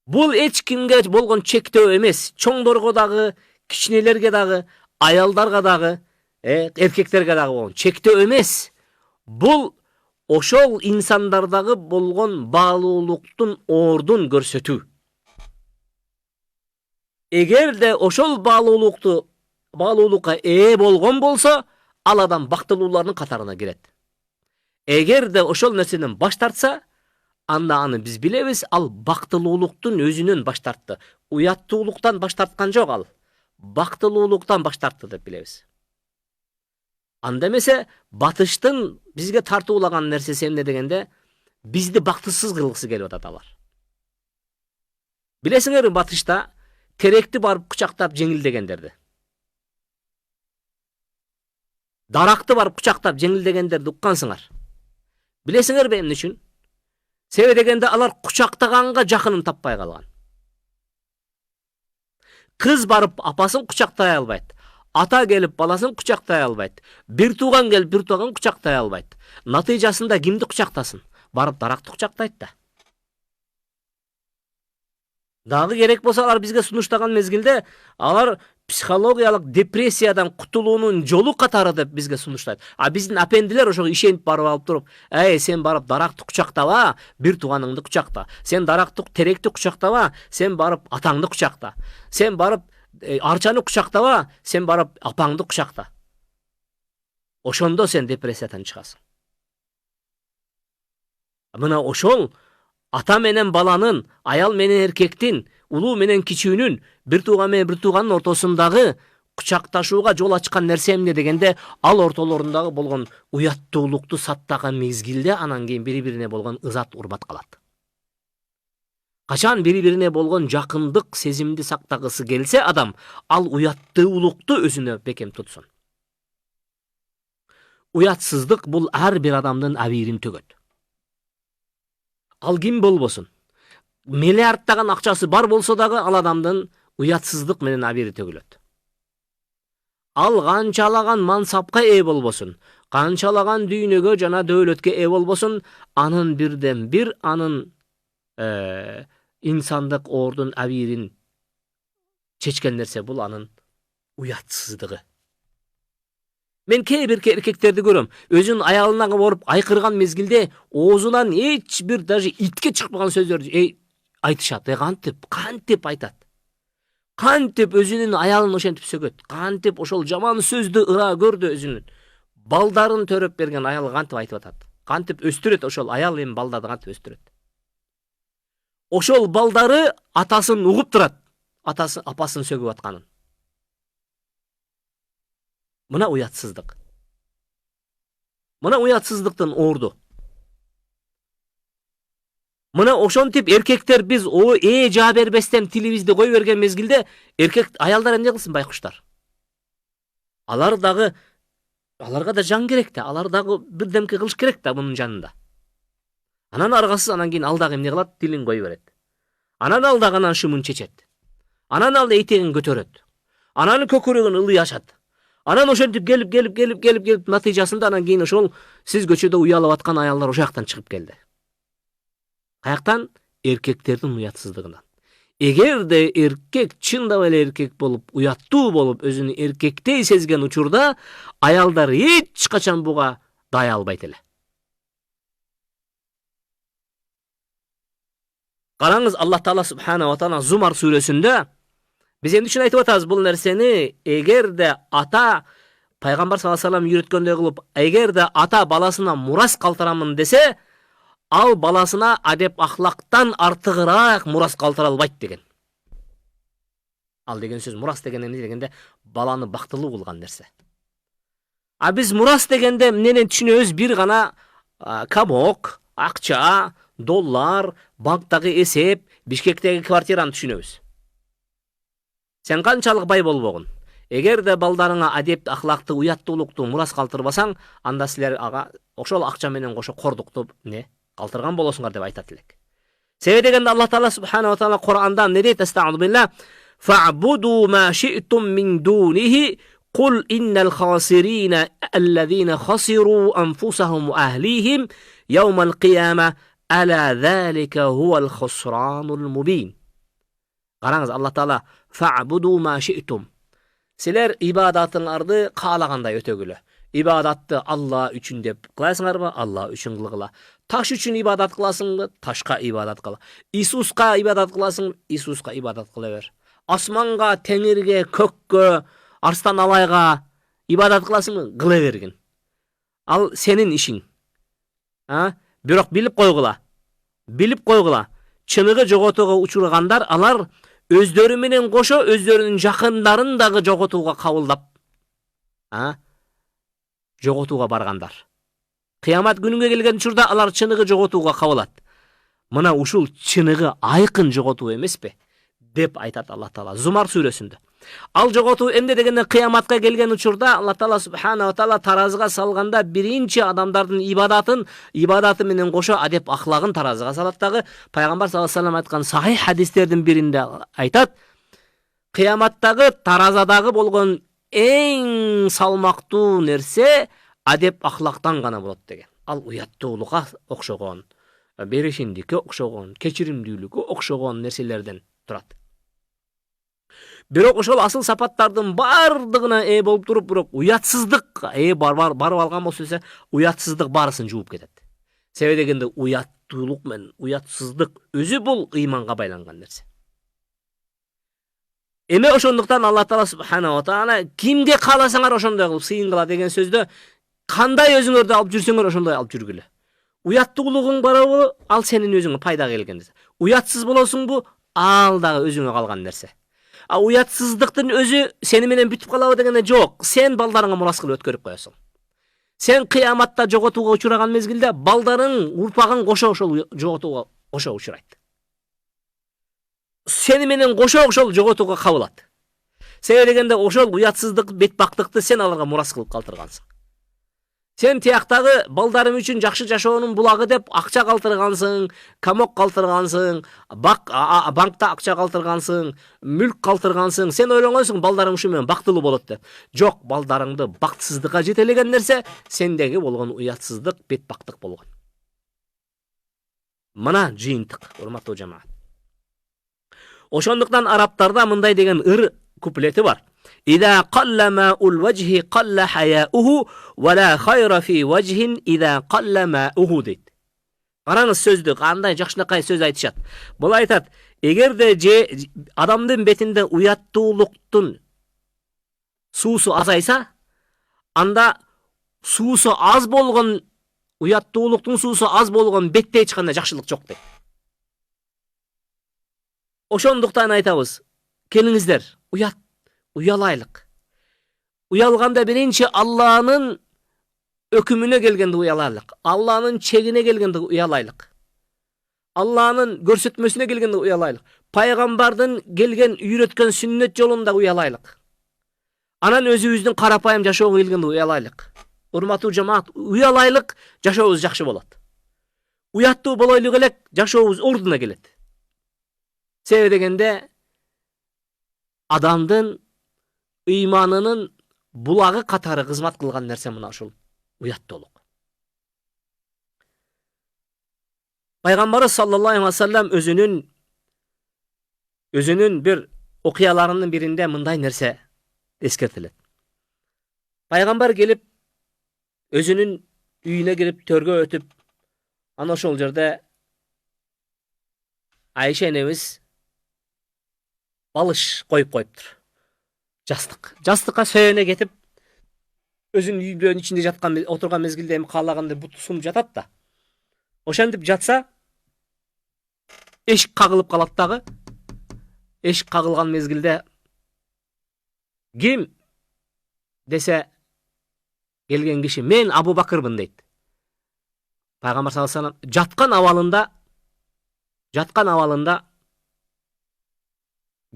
Бул эч кимге болгон чектөө эмес. Чоңдорго дагы, кичинелерге дагы, аялдарга дагы, эркектерге дагы болгон чектөө эмес. Бул ошол инсандардагы болгон баалуулуктун ордун көрсөтүү. Эгерде ошол баалуулукка ээ болгон болсо, ал адам бактылуулардын катарына кирет. Эгерде ошол нерседен баш тартса, анда аны биз билебиз, ал бактылуулуктун өзүнөн баш тартты. Уяттуулуктан баш тарткан жок ал. Бактылуулуктан баш тартты деп билебиз. Анда эмесе батыштын бизге тартуулаган нерсеси эмне дегенде, бизди бактысыз кылгысы келип атат алар. Билесиңерби, батышта теректи барып кучактап жеңилдегендерди, даракты барып кучактап жеңилдегендерди уккансыңар. Билесиңерби эмне үчүн? Себеби дегенде алар кучактаганга жакынын таппай калган. Кыз барып апасын кучактай албайт. Ата келип баласын кучактай албайт. Бир тууган келип бир тууган кучактай албайт. Натыйжасында кимди кучактасын? Барып даракты кучактайт да. Дагы керек болсо алар бизге сунуштаган мезгилде алар психологиялык депрессиядан кутулуунун жолу катары деп бизге сунуштайт. А биздин апендилер ошого ишенип барып алып туруп, сен барып даракты кучактаба, бир тууганыңды кучакта. Сен даракты, теректи кучактаба, сен барып атаңды кучакта. Сен барып арчаны кучактаба, сен барып апаңды кучакта. Ошондо сен депрессиядан чыгасың. Мына ошол ата менен баланын, аял менен эркектин, улуу менен кичүүнүн, бир тууган менен бир тууганын ортосундагы кучакташууга жол ачкан нерсе эмне дегенде, ал ортолорундагы болгон уяттуулукту саттаган мезгилде анан кийин бири-бирине болгон ызат урмат калат. Качан бири-бирине болгон жакындык сезимди сактагысы келсе адам, ал уяттуулукту өзүнө бекем тутсун. Уятсыздык бул ар бир адамдын абийирин төгөт. Ал ким болбосун? Миллиардтаган акчасы бар болсо дагы ал адамдын уятсыздык менен абийири төгүлөт. Ал канчалаган мансапка ээ болбосун, канчалаган дүйнөгө жана дөөлөткө ээ болбосун, анын бирден бир анын инсандык ордун абийирин чечкен нерсе бул анын уятсыздыгы. Мен кээ бир эркектерди көрөм, өзүнүн аялына барып айкырган мезгилде оозунан эч бир даже итке чыкпаган сөздөрдү айтышат. Кантип айтат. Кантип өзүнүн аялын ошентип сөгөт. Кантип ошол жаман сөздү ыра көрдү өзүнүн. Балдарын төрөп берген аял кантип айтып атат. Кантип өстүрөт ошол аял эми балдарды кантип өстүрөт. Ошол балдары атасын угуп турат. Атасы апасын сөгүп атканын. Мына уятсыздык. Мына уятсыздыктын орду. Мына ошонтип эркектер биз жаа бербестен тилибизди кой берген мезгилде эркек аялдар эмне кылсын, байкуштар? Аларга да жан керек да, алар дагы бирдемке кылыш керек да мунун жанында. Анан аргасыз анан кийин ал дагы эмне кылат? Тилин кой берет. Анан ал дагы анан шумун чечет. Анан ал этегин көтөрөт. Анан көкүрөгүн ылый ашат. Анан ошентип келип натыйжасында анан кийин ошол сиз көчөдө уялып аткан аялдар ошол жактан чыгып келди. Каяктан? Эркектердин уятсыздыгынан. Эгерде эркек чындап эле эркек болуп, уяттуу болуп, өзүн эркектей сезген учурда, аялдар эч качан буга дая албайт эле. Караңыз, Аллах Таала субхана ва таала Зумар сүрөсүндө биз эмне үчүн айтып атабыз бул нерсени? Эгерде ата пайгамбар саллаллаху алейхи вассалам үйрөткөндөй кылып, эгерде ата баласына мурас калтырамын десе, ал баласына адеп ахлактан артыгыраак мурас калтыра албайт деген. Ал деген сөз мурас деген эмне дегенде, баланы бактылуу кылган нерсе. А биз мурас дегенде эмнени түшүнөбүз? Бир гана кабок, акча, доллар, банктагы эсеп, Бишкектеги квартираны түшүнөбүз. Сен канчалык бай болбогун, эгерде балдарыңа адеп, ахлакты, уяттуулукту мурас калтырбасаң, анда силер ага ошол акча менен кошо кордукту калтырган болосуңар деп айтат элек. Себеби дегенде Аллах Таала субхана ва таала Кур'анда не дейт? Estağfurullah billah. Fa'budu ma shi'tum min dunihi قل إن الخاسرين الذين خسروا أنفسهم وأهليهم يوم القيامة ألا ذلك هو الخسران المبين. Qarаңыз, Аллах Таала fa'budu ma shi'tum. Силер ибадатыңарды каалагандай өтөгүлө. Ибадатты Алла үчүн деп кыласыңарбы? Алла үчүн кылгыла. Таш үчүн ибадат кыласыңбы? Ташка ибадат кыла. Иисуска ибадат кыласың? Иисуска ибадат кыла бер. Асманга, теңирге, көккө, арстан алайга ибадат кыласыңбы? Кыла бергин. Ал сенин ишиң. Бирок билип койгула. Билип койгула. Чыныгы жоготууга учургандар алар өздөрү менен кошо өздөрүнүн жакындарын дагы жоготууга кабылдап, жоготууга баргандар. Кыямат күнүнгө келген учурда алар чыныгы жоготууга кабылат. Мына ушул чыныгы айкын жоготуу эмеспи? Деп айтат Аллах Таала Зумар сүрөсүндө. Ал жоготуу эмне дегенде кыяматка келген учурда Аллах Таала субхана ва таала таразыга салганда биринчи адамдардын ибадаты менен кошо адеп ахлагын таразыга салат дагы. Пайгамбар саллаллаху алейхи ва саллям айткан сахих хадистердин биринде айтат: кыяматтагы таразадагы болгон эң салмактуу нерсе адеп ахлактан гана болот деген. Ал уяттуулукка окшогон, беришиндикке окшогон, кечиримдүүлүккө окшогон нерселерден турат. Бирок ошол асыл сапаттардын бардыгына болуп туруп, бирок уятсыздык барып алган болсо, уятсыздык барысын жууп кетет. Себеби дегенде уяттуулук менен уятсыздык өзү бул ыйманга байланган нерсе. Эме ошондуктан Аллах Таала субхана ва таала кимге кааласаңар ошондой кылып сыйынгыла деген сөздө кандай өзүңөрдү алып жүрсөңөр ошондой алып жүргүлө. Уяттуулугуң барбы, ал сенин өзүңө пайда келген нерсе. Уятсыз болосуңбу, ал дагы өзүңө калган нерсе. Уятсыздыктын өзү сени менен бүтүп калабы дегенде жок. Сен балдарыңа мурас кылып өткөрүп коесуң. Сен кыяматта жоготууга учураган мезгилде балдарың, урпагың кошо ошол жоготууга кошо учурайт. Сени менен кошо ошол жоготууга кабылат. Себеби дегенде ошол уятсыздык, бетбактыкты сен аларга мурас кылып калтыргансың. Сен тияктагы балдарым үчүн жакшы жашоонун булагы деп акча калтыргансың, камок калтыргансың, банкта акча калтыргансың, мүлк калтыргансың. Сен ойлонгонсуң балдарың ушу менен бактылуу болот деп. Жок, балдарыңды бактсыздыкка жетелеген нерсе сендеги болгон уятсыздык, бетбактык болгон. Мына жыйынтык, урматтуу жамаат. Ошондуктан арабтарда мындай деген ыр куплети бар. إذا قل ماء الوجه قل حياؤه ولا خير في وجه إذا قل ماؤه дейт. Караңыз сөздү, кандай жакшынакай сөз айтышат. Бул айтат: эгерде адамдын бетинде уяттуулуктун суусу азайса, анда суусу аз болгон, уяттуулуктун суусу аз болгон бетте эч кандай жакшылык жок дейт. Ошондуктан айтабыз, келиңиздер, уялайлык. Уялганда биринчи Алланын өкүмүнө келгенде уялайлык. Алланын чегине келгенде уялайлык. Алланын көрсөтмөсүнө келгенде уялайлык. Пайгамбардын келген үйрөткөн сүннөт жолунда уялайлык. Анан өзүбүздүн карапайым жашоого келгенде уялайлык. Урматтуу жамаат, уялайлык, жашообуз жакшы болот. Уяттуу болойлук элек, жашообуз ордуна келет. Себеби дегенде адамдын ыйманынын булагы катары кызмат кылган нерсе мына ушул уяттуулук. Пайгамбарыбыз саллаллаху алейхи ва саллям өзүнүн бир окуяларынын биринде мындай нерсе эскертилет. Пайгамбар келип, өзүнүн үйүнө кирип, төргө өтүп, ана ошол жерде Айша энебиз балыш коюп коюптур. Жастыкка сөйөнө кетип, өзүнүн үйдүн ичинде отурган мезгилде эми каалагандай буту сунуп жатат да. Ошентип жатса, эшик кагылып калат дагы. Эшик кагылган мезгилде ким десе, келген киши мен Абу Бакырмын дейт. Пайгамбар саллаллаху алейхи ва саллям жаткан абалында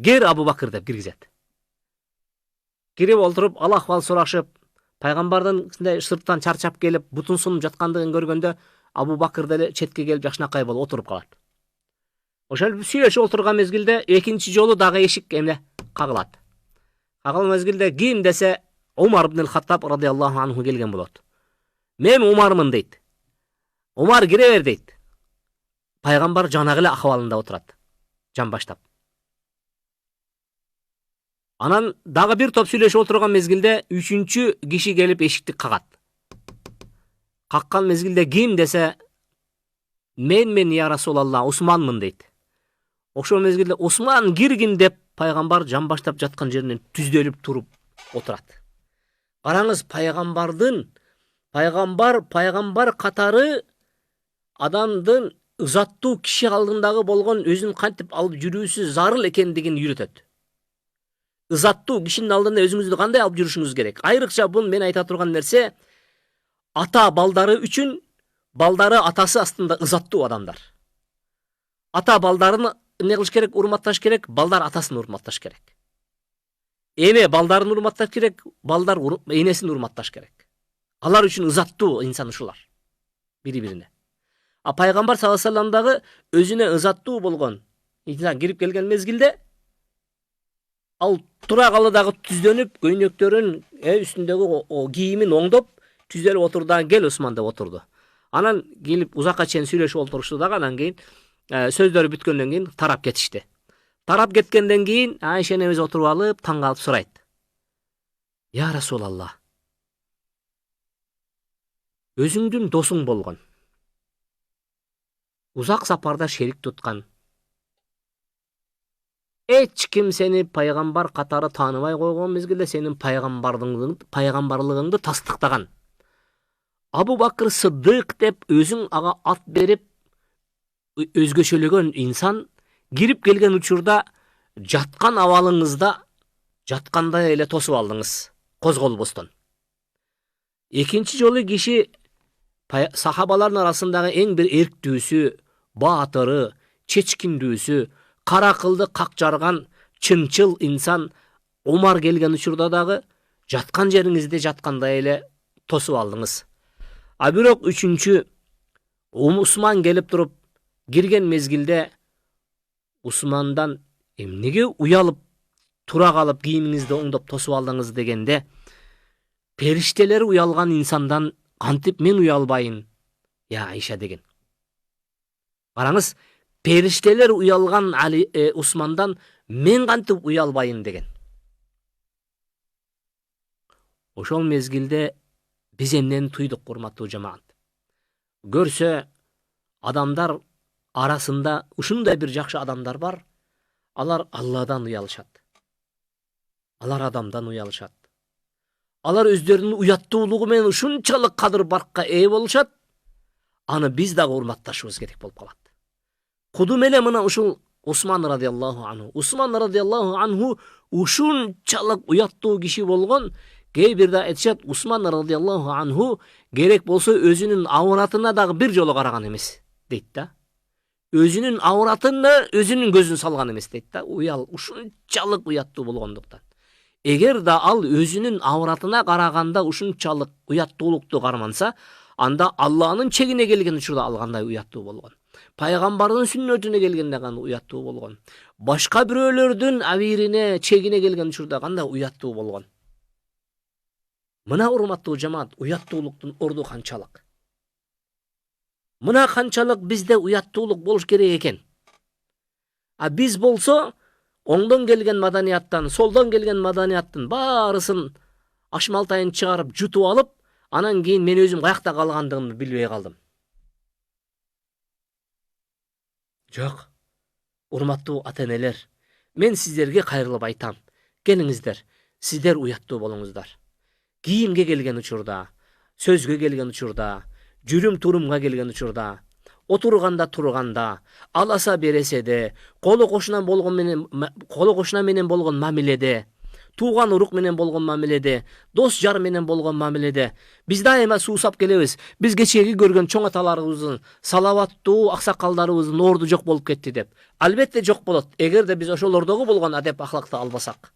кер Абу Бакыр деп киргизет. Кирип олтуруп, ал-ахвал сурашып, пайгамбардын сырттан чарчап келип, бутун сунуп жаткандыгын көргөндө, Абу Бакыр деле четке келип жакшынакай болуп отуруп калат. Ошол сүйлөшүп отурган мезгилде экинчи жолу дагы эшик эмне кагылат. Кагыл мезгилде ким десе Умар ибн Хаттаб радиаллаху анху келген болот. Мен Умармын дейт. Умар кире бер дейт. Пайгамбар жанагы эле акыбалында отурат. Жан баштап. Анан дагы бир топ сүйлөшүп отурган мезгилде үчүнчү киши келип эшикти кагат. Каккан мезгилде ким десе мен я Расулалла Усманмын дейт. Ошол мезгилде Усман киргин деп пайгамбар жан баштап жаткан жеринен түздөлүп туруп отурат. Караңыз, пайгамбар катары адамдын ызаттуу киши алдындагы болгон өзүн кантип алып жүрүүсү зарыл экендигин үйрөтөт. Ызаттуу кишинин алдында өзүңүздү кандай алып жүрүшүңүз керек. Айрыкча бул мен айта турган нерсе ата балдары үчүн, балдары атасы астында ызаттуу адамдар. Ата балдарын эмне кылыш керек? Урматташ керек, балдар атасын урматташ керек. Эне балдарын урматташ керек, балдар энесин урматташ керек. Алар үчүн ызаттуу инсан ушулар бири-бирине. А пайгамбар саллаллаху алейхи вассаламдагы өзүнө ызаттуу болгон инсан кирип келген мезгилде ал тура калыдагы түздөнүп, көйнөктөрүн үстүндөгү кийимин оңдоп, түздөлүп отурду. Кел Усман деп отурду. Анан келип узакка чейин сүйлөшүп отурушту дагы, анан кийин сөздөрү бүткөндөн кийин тарап кетишти. Тарап кеткенден кийин Айша энебиз отуруп алып, таң калып сурайт. Я Расулалла, өзүңдүн досуң болгон, узак сапарда шерик туткан, эч ким сени пайгамбар катары тааныбай койгон мезгилде сенин пайгамбарлыгыңды тастыктаган. Абу Бакыр Сыддык деп өзүң ага ат берип өзгөчөлөгөн инсан кирип келген учурда жаткан абалыңызда жаткандай эле тосуп алдыңыз, козголбостон. Экинчи жолу киши сахабалардын арасындагы эң бир эрктүүсү, баатыры, чечкиндүүсү, кара кылды как жарган чынчыл инсан Умар келген учурда дагы жаткан жериңизде жаткандай эле тосуп алдыңыз. А бирок үчүнчү Усман келип туруп кирген мезгилде Усмандан эмнеге уялып тура калып кийимиңизди оңдоп тосуп алдыңыз дегенде, периштелер уялган инсандан кантип мен уялбайын, я Айша деген. Караңыз, периштелер уялган Усмандан мен кантип уялбайын деген. Ошол мезгилде биз эмнени туйдук, урматтуу жамаат? Көрсө адамдар арасында ушундай бир жакшы адамдар бар. Алар Алладан уялышат. Алар адамдан уялышат. Алар өздөрүнүн уяттуулугу менен ушунчалык кадыр баркка ээ болушат. Аны биз дагы урматташыбыз керек болуп калат. Кудум эле мына ушул Усман радиаллаху анху. Усман радиаллаху анху ушунчалык уяттуу киши болгон. Кээ бирде айтышат, Усман радиаллаху анху керек болсо өзүнүн ауратына дагы бир жолу караган эмес дейт да. Өзүнүн ауратына өзүнүн көзүн салган эмес дейт да. Ушунчалык уяттуу болгондуктан. Эгер да ал өзүнүн ауратына караганда ушунчалык уяттуулукту карманса, анда Алланын чегине келген учурда ал кандай уяттуу болгон. Пайгамбардын сүннөтүнө келгенде кандай уяттуу болгон. Башка бирөөлөрдүн абирине, чегине келген учурда кандай уяттуу болгон. Мына урматтуу жамаат, уяттуулуктун орду канчалык. Мына канчалык бизде уяттуулук болуш керек экен. А биз болсо оңдон келген маданияттан, солдон келген маданияттын баарысын ашмалтайын чыгарып, жутуп алып, анан кийин мен өзүм каякта калгандыгымды билбей калдым. Жок, урматтуу ата-энелер, мен сиздерге кайрылып айтам. Келиңиздер, сиздер уяттуу болуңуздар. Кийимге келген учурда, сөзгө келген учурда, жүрүм-турумга келген учурда, отурганда турганда, аласа береседе, колу кошуна менен болгон мамиледе, тууган урук менен болгон мамиледе, дос жар менен болгон мамиледе биз дайыма суусап келебиз. Биз кечеги көргөн чоң аталарыбыздын, салаваттуу аксакалдарыбыздын орду жок болуп кетти деп. Албетте жок болот, эгерде биз ошолордогу болгон адеп ахлакты албасак.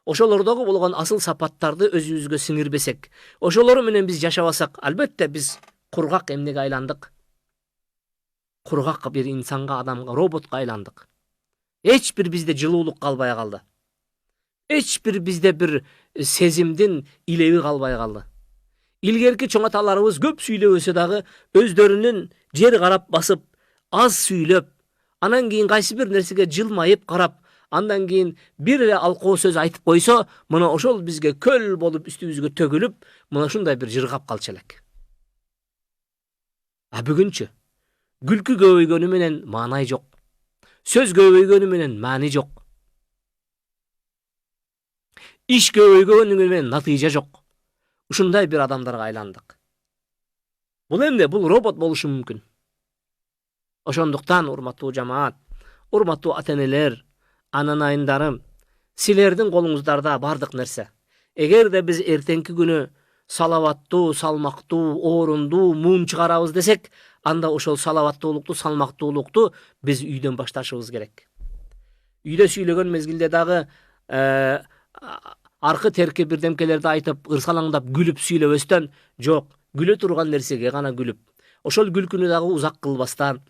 Ошолордогу болгон асыл сапаттарды өзүбүзгө сиңирбесек, ошолору менен биз жашабасак, албетте биз кургак эмнеге айландык? Kurgак bir insanга, adamga, robotка айландык. Эч бир бизде жылуулук калбай калды. Эч бир бизде бир сезимдин илеби калбай калды. Илгерки чоң аталарыбыз көп сүйлөбөсө дагы өздөрүнүн жер карап басып, аз сүйлөп, анан кийин кайсы бир нерсеге жылмайып карап, андан кийин бир эле алкоо сөз айтып койсо, мына ошол бизге көл болуп үстүбүзгө төгүлүп, мына ушундай бир жыргап калчу элек. А бүгүнчү күлкү көбөйгөнү менен маанай жок. Сөз көбөйгөнү менен маани жок. Иш көбөйгөнү менен натыйжа жок. Ушундай бир адамдарга айландык. Бул эмне? Бул робот болушу мүмкүн. Ошондуктан урматтуу жамаат, урматтуу ата-энелер, ананайындарым, силердин колуңуздарда бардык нерсе. Эгерде биз эртеңки күнү салаваттуу, салмактуу, орунду муун чыгарабыз десек, анда ошол салаваттуулукту, салмактуулукту биз үйдөн башташыбыз керек. Үйдө сүйлөгөн мезгилде дагы аркы терки бирдемкелерди айтып, ырсалаңдап күлүп сүйлөбөстөн, жок, күлө турган нерсеге гана күлүп, ошол күлкүнү дагы узак кылбастан,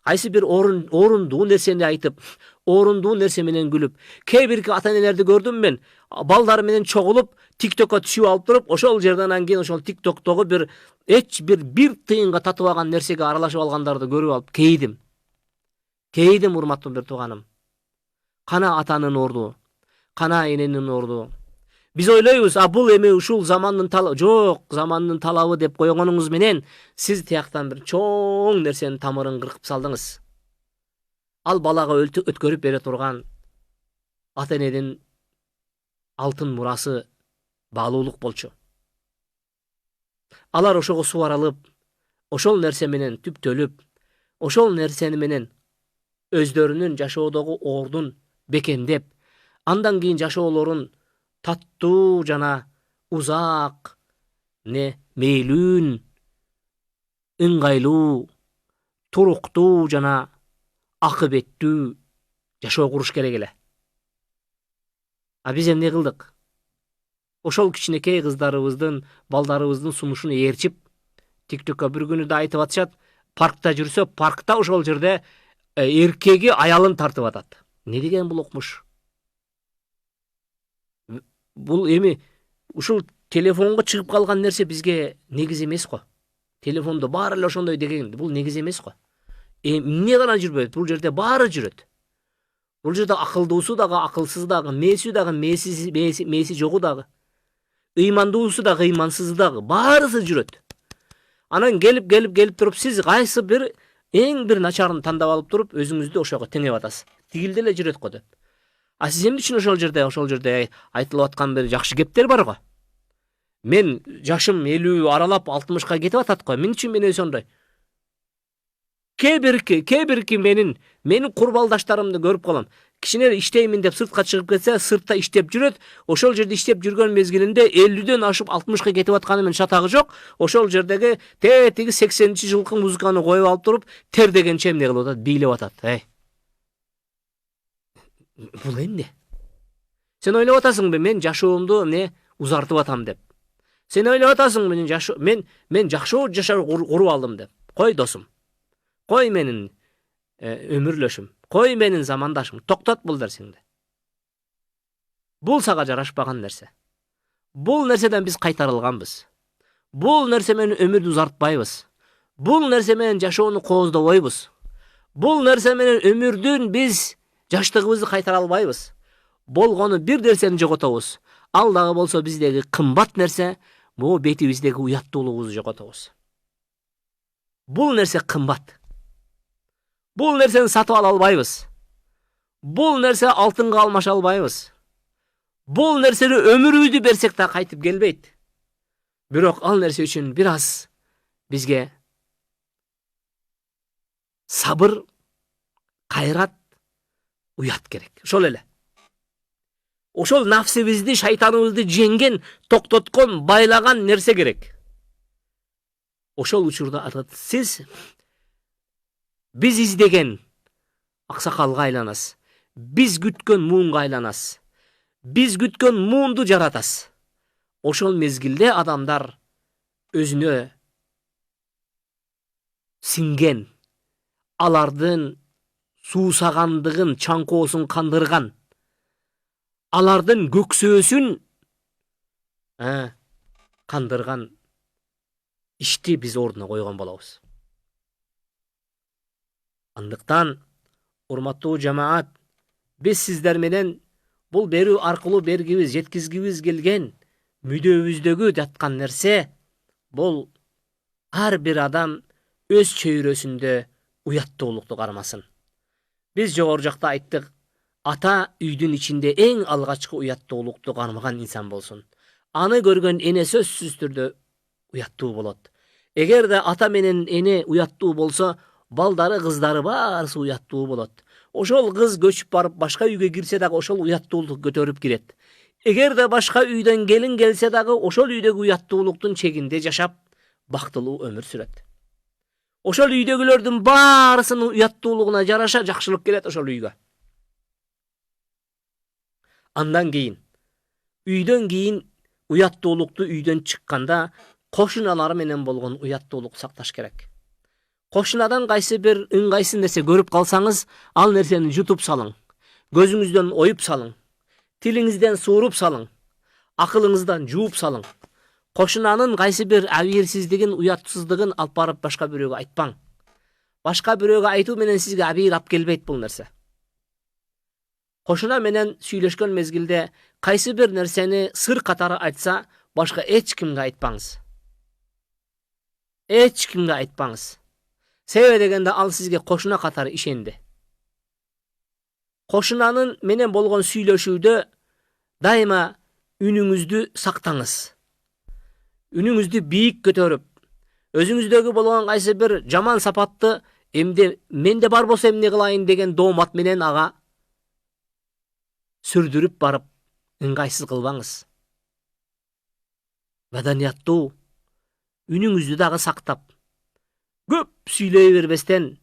кайсы бир орундуу нерсени айтып, орундуу нерсе менен күлүп, кээ бирки ата-энелерди көрдүм мен, балдары менен чогулуп, TikTok'ка түшүп алып туруп, ошол жерден кийин ошол TikTok'тогу бир тыйынга татыбаган нерсеге аралашып алгандарды көрүп алып кейдим. Кейдим, урматтуу бир тууганым. Кана атанын орду, кана эненин орду. Биз ойлойбуз, бул эми ушул замандын талабы. Жок, замандын талабы деп койгонуңуз менен сиз тияктан бир чоң нерсенин тамырын кыркып салдыңыз. Ал балага өткөрүп бере турган ата-эненин алтын мурасы баалуулук болчу. Алар ошого субарылып, ошол нерсе менен түптөлүп, ошол нерсени менен өздөрүнүн жашоодогу ордун бекемдеп, андан кийин жашоолорун таттуу жана узак, мейлүүн, ыңгайлуу, туруктуу жана акыбеттүү жашоо куруш керек эле. А биз эмне кылдык? Ошол кичинекей кыздарыбыздын, балдарыбыздын сунушун ээрчип, TikTok'ка бир күнү да айтып атышат, паркта жүрсө, паркта ошол жерде эркеги аялын тартып атат. Не деген бул окмуш? Бул эми ушул телефонго чыгып калган нерсе бизге негиз эмес го. Телефондо баары эле ошондой деген, бул негиз эмес го. Эмне гана жүрбөйт, бул жерде баары жүрөт. Бул жерде акылдуусу дагы, акылсызы дагы, мээси дагы, мээси жогу дагы, ыймандуусу дагы, ыймансызы дагы, баарысы жүрөт. Анан келип туруп, сиз кайсы бир эң бир начарын тандап алып туруп, өзүңүздү ошого теңеп атасыз. Тигилде эле жүрөт го деп. А сиз эмне үчүн ошол жерде айтылып аткан бир жакшы кептер бар го? Мен жашым 50 аралап 60ка кетип атат го. Мен үчүн мен ошондой. Кээ бирки менин курбалдаштарымды көрүп калам. Кичине иштеймин деп сыртка чыгып кетсе, сыртта иштеп жүрөт. Ошол жерде иштеп жүргөн мезгилинде 50дөн ашып 60ка кетип атканы менен шатагы жок. Ошол жердеги тетиги 80-жылкы музыканы коюп алып туруп, тер дегенче эмне кылып атат, бийлеп атат. Бул эмне? Сен ойлоп атасыңбы, мен жашоомду узартып атам деп? Сен ойлоп атасыңбы, мен жашоо куруп алдым деп? Кой досум. Кой менин өмүрлөшүм. Кой менин замандашым. Токтот бул нерсеңди. Бул сага жарашпаган нерсе. Бул нерседен биз кайтарылганбыз. Бул нерсе менен өмүрдү узартпайбыз. Бул нерсе менен жашоону кооздобойбуз. Бул нерсе менен өмүрдүн биз жаштыгыбызды кайтара албайбыз. Болгону бир нерсени жоготобуз. Ал дагы болсо биздеги кымбат нерсе, бул бетибиздеги уяттуулугубузду жоготобуз. Бул нерсе кымбат. Бул нерсени сатып ала албайбыз. Бул нерсе алтынга алмаша албайбыз. Бул нерсени өмүрүбүздү берсек да кайтып келбейт. Бирок ал нерсе үчүн бир аз бизге сабыр, кайрат, уят керек. Ошол эле. Ошол нафсибизди, шайтаныбызды жеңген, токтоткон, байлаган нерсе керек. Ошол учурда сиз биз издеген аксакалга айланасыз. Биз күткөн муунга айланасыз. Биз күткөн муунду жаратасыз. Ошол мезгилде адамдар өзүнө синген, Alardın suusagandygyn çankoosun kandırgan. Alardın göksösün kandırgan işti biz orduna koygan bolabız. Andyktan urmattуу jamaat, biz sizler menen bul berүү arkылуу bергibиz, жеткизгибиz келген müдөбүздөгү жаткан нерсе бул ар бир адам өз чөйрөсүндө уяттуулукту кармасын. Biz жогору жакта айттык, ата үйдүн ичинде эң алгачкы уяттуулукту кармаган инсан болсун. Аны көргөн эне сөзсүз түрдө уяттуу болот. Эгерде ата менен эне уяттуу болсо, балдары, кыздары баарысы уяттуу болот. Ошол кыз көчүп барып башка үйгө кирсе дагы ошол уяттуулук көтөрүп кирет. Эгерде башка үйдөн келин келсе дагы ошол үйдөгү уяттуулуктун чегинде жашап, бактылуу өмүр сүрөт. Ошол үйдөгүлөрдүн баарысынын уяттуулугуна жараша жакшылык келет ошол үйгө. Андан кийин, үйдөн кийин уяттуулукту үйдөн чыкканда кошуналары менен болгон уяттуулук сакташ керек. Кошунадан кайсы бир ыңгайсыз нерсе көрүп калсаңыз, ал нерсени жутуп салың. Көзүңүздөн оюп салың. Тилиңизден сууруп салың. Акылыңыздан жууп салың. Кошунанын кайсы бир абийирсиздигин, уятсыздыгын алып барып башка бирөөгө айтпаң. Башка бирөөгө айтуу менен сизге абийир ап келбейт бул нерсе. Кошуна менен сүйлөшкөн мезгилде кайсы бир нерсени сыр катары айтса, башка эч кимге айтпаңыз. Эч кимге айтпаңыз. Себеби дегенде ал сизге кошуна катары ишенди. Кошунанын менен болгон сүйлөшүүдө дайыма үнүңүздү сактаңыз. Үнүңүздү бийик көтөрүп, өзүңүздөгү болгон кайсы бир жаман сапатты эмне менде бар болсо эмне кылайын деген доомат менен ага сүрдүрүп барып ыңгайсыз кылбаңыз. Маданияттуу үнүңүздү дагы сактап, көп сүйлөй бербестен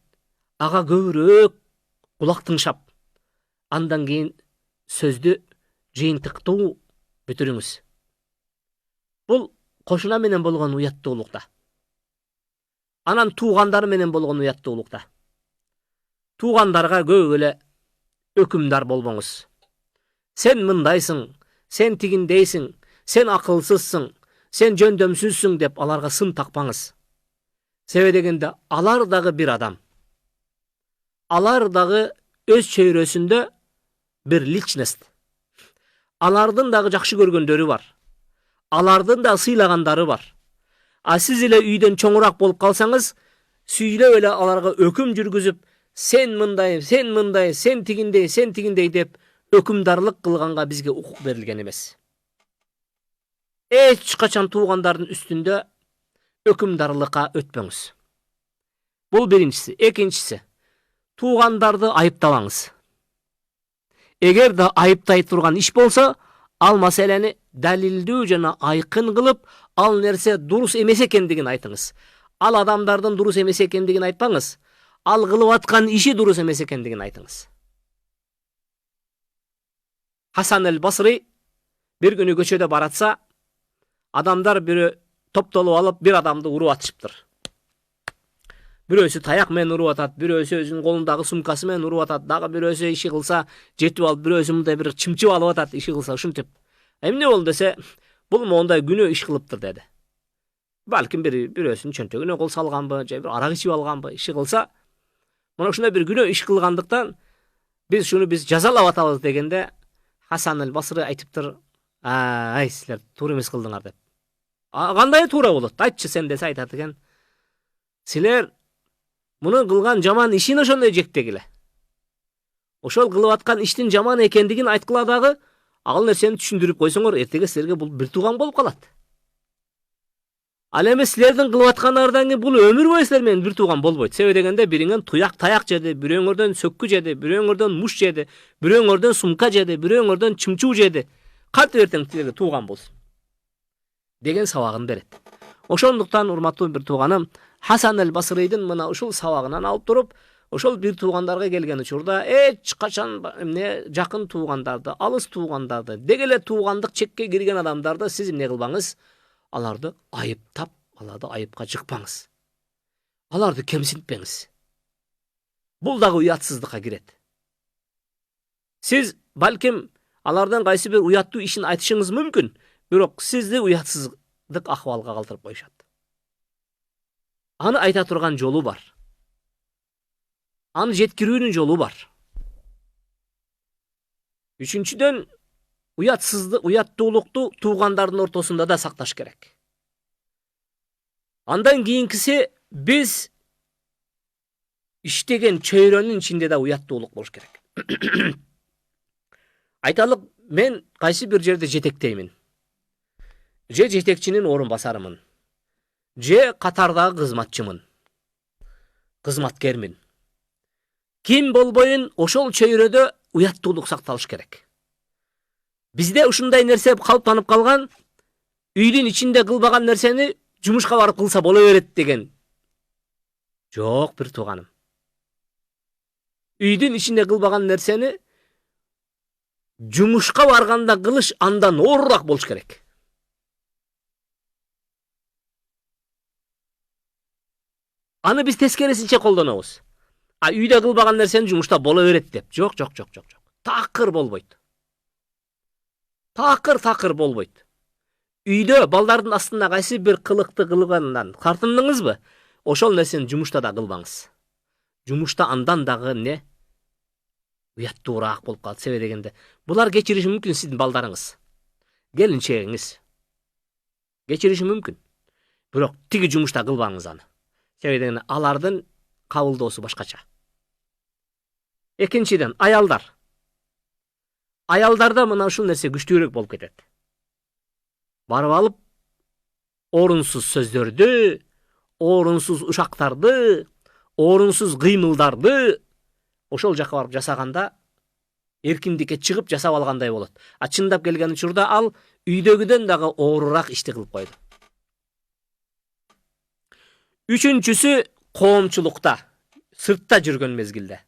ага көбүрөөк кулак тыңшап, андан кийин сөздү жыйынтыктуу бүтүрүңүз. Бул кошуна менен болгон уяттуулукта. Анан туугандары менен болгон уяттуулукта. Туугандарга көп эле өкүмдар болбоңуз. Сен мындайсың, сен тигиндейсиң, сен акылсызсың, сен жөндөмсүзсүң деп аларга сын такпаңыз. Себеби дегенде алар дагы бир адам. Алар дагы өз чөйрөсүндө бир личность. Алардын дагы жакшы көргөндөрү бар. Алардын да сыйлагандары бар. А сиз эле үйдөн чоңураак болуп калсаңыз, сүйлөп эле аларга өкүм жүргүзүп, сен мындай, сен тигиндей деп өкүмдарлык кылганга бизге укук берилген эмес. Эч качан туугандардын үстүндө өкүмдарлыкка өтпөңүз. Бул биринчиси. Экинчиси, туугандарды айыптабаңыз. Эгер да айыптай турган иш болсо, ал маселени далилдүү жана айкын кылып, ал нерсе дурус эмес экендигин айтыңыз. Ал адамдардын дурус эмес экендигин айтпаңыз. Ал кылып аткан иши дурус эмес экендигин айтыңыз. Хасан эль-Басри бир күнү көчөдө баратса, адамдар бирөө топтолуп алып бир адамды уруп атышыптыр. Бирөөсү таяк менен уруп атат, бирөөсү өзүнүн колундагы сумкасы менен уруп атат, дагы бирөөсү иши кылса жетип алып, бирөөсү мындай бир чымчып алып атат, иши кылса ушинтип. Эмне болду десе, бул мондай күнөө иш кылыптыр деди. Балким бирөөсүнүн чөнтөгүнө кол салганбы, же бир арак ичип алганбы, иши кылса, мына ушундай бир күнөө иш кылгандыктан биз жазалап атабыз дегенде, Хасан эль-Басри айтыптыр, ай силер туура эмес кылдыңар деп. Кандай туура болот? Айтчы сен десе айтат экен. Силер муну кылган жаман ишин ошондой жектегиле. Ошол кылып аткан иштин жаман экендигин айткыла дагы, ал нерсени түшүндүрүп койсоңор, эртеге силерге бул бир тууган болуп калат. Ал эми силердин кылып аткандардан кийин бул өмүр бою силер менен бир тууган болбойт. Себеби дегенде бириңен таяк жеди, бирөөңөрдөн сөккү жеди, бирөөңөрдөн муш жеди, бирөөңөрдөн сумка жеди, бирөөңөрдөн чымчуу жеди. Кантип эртең силерге тууган болсун деген сабагын берет. Ошондуктан урматтуу бир тууганым, Хасан эль-Басридин мына ушул сабагынан алып туруп, ошол бир туугандарга келген учурда эч качан жакын туугандарды, алыс туугандарды, дегеле туугандык чекке кирген адамдарды сиз эмне кылбаңыз? Аларды айыптап, аларды айыпка жыкпаңыз. Аларды кемсинтпеңиз. Бул дагы уятсыздыкка кирет. Сиз балким алардан кайсы бир уяттуу ишин айтышыңыз мүмкүн, бирок сизди уятсыздык акыбалга калтырып коюшат. Аны айта турган жолу бар. Аны жеткирүүнүн жолу бар. Үчүнчүдөн, уяттуулукту туугандардын ортосунда да сакташ керек. Андан кийинкиси, биз иштеген чөйрөнүн ичинде да уяттуулук болуш керек. Айталык, мен кайсы бир жерде жетектеймин. Же жетекчинин орун басарымын. Же катардагы кызматчымын. Кызматкермин. Ким болбойун, ошол чөйрөдө уяттуулук сакталыш керек. Бизде ушундай нерсе калыптанып калган, үйдүн ичинде кылбаган нерсени жумушка барып кылса боло берет деген. Жок, бир тууганым. Үйдүн ичинде кылбаган нерсени жумушка барганда кылыш андан оорураак болуш керек. Аны биз тескерисинче колдонобуз. А үйдө кылбаган нерсени жумушта боло берет деп. Жок. Такыр болбойт. Такыр болбойт. Үйдө балдардын астында кайсы бир кылыкты кылгандан тартындыңызбы? Ошол нерсени жумушта да кылбаңыз. Жумушта андан дагы не? Уяттуураак болуп калат. Себеби дегенде, булар кечириши мүмкүн сиздин балдарыңыз. Келинчегиңиз. Кечириши мүмкүн. Бирок тиги жумушта кылбаңыз аны. Себеби дегенде, алардын кабылдоосу башкача. Экинчиден, аялдар. Аялдарда мына ушул нерсе күчтүүрөөк болуп кетет. Барып алып, орунсуз сөздөрдү, орунсуз ушактарды, орунсуз кыймылдарды ошол жака барып жасаганда эркиндикке чыгып жасап алгандай болот. А чындап келген учурда ал үйдөгүдөн дагы оорураак ишти кылып койду. Үчүнчүсү, коомчулукта, сыртта жүргөн мезгилде.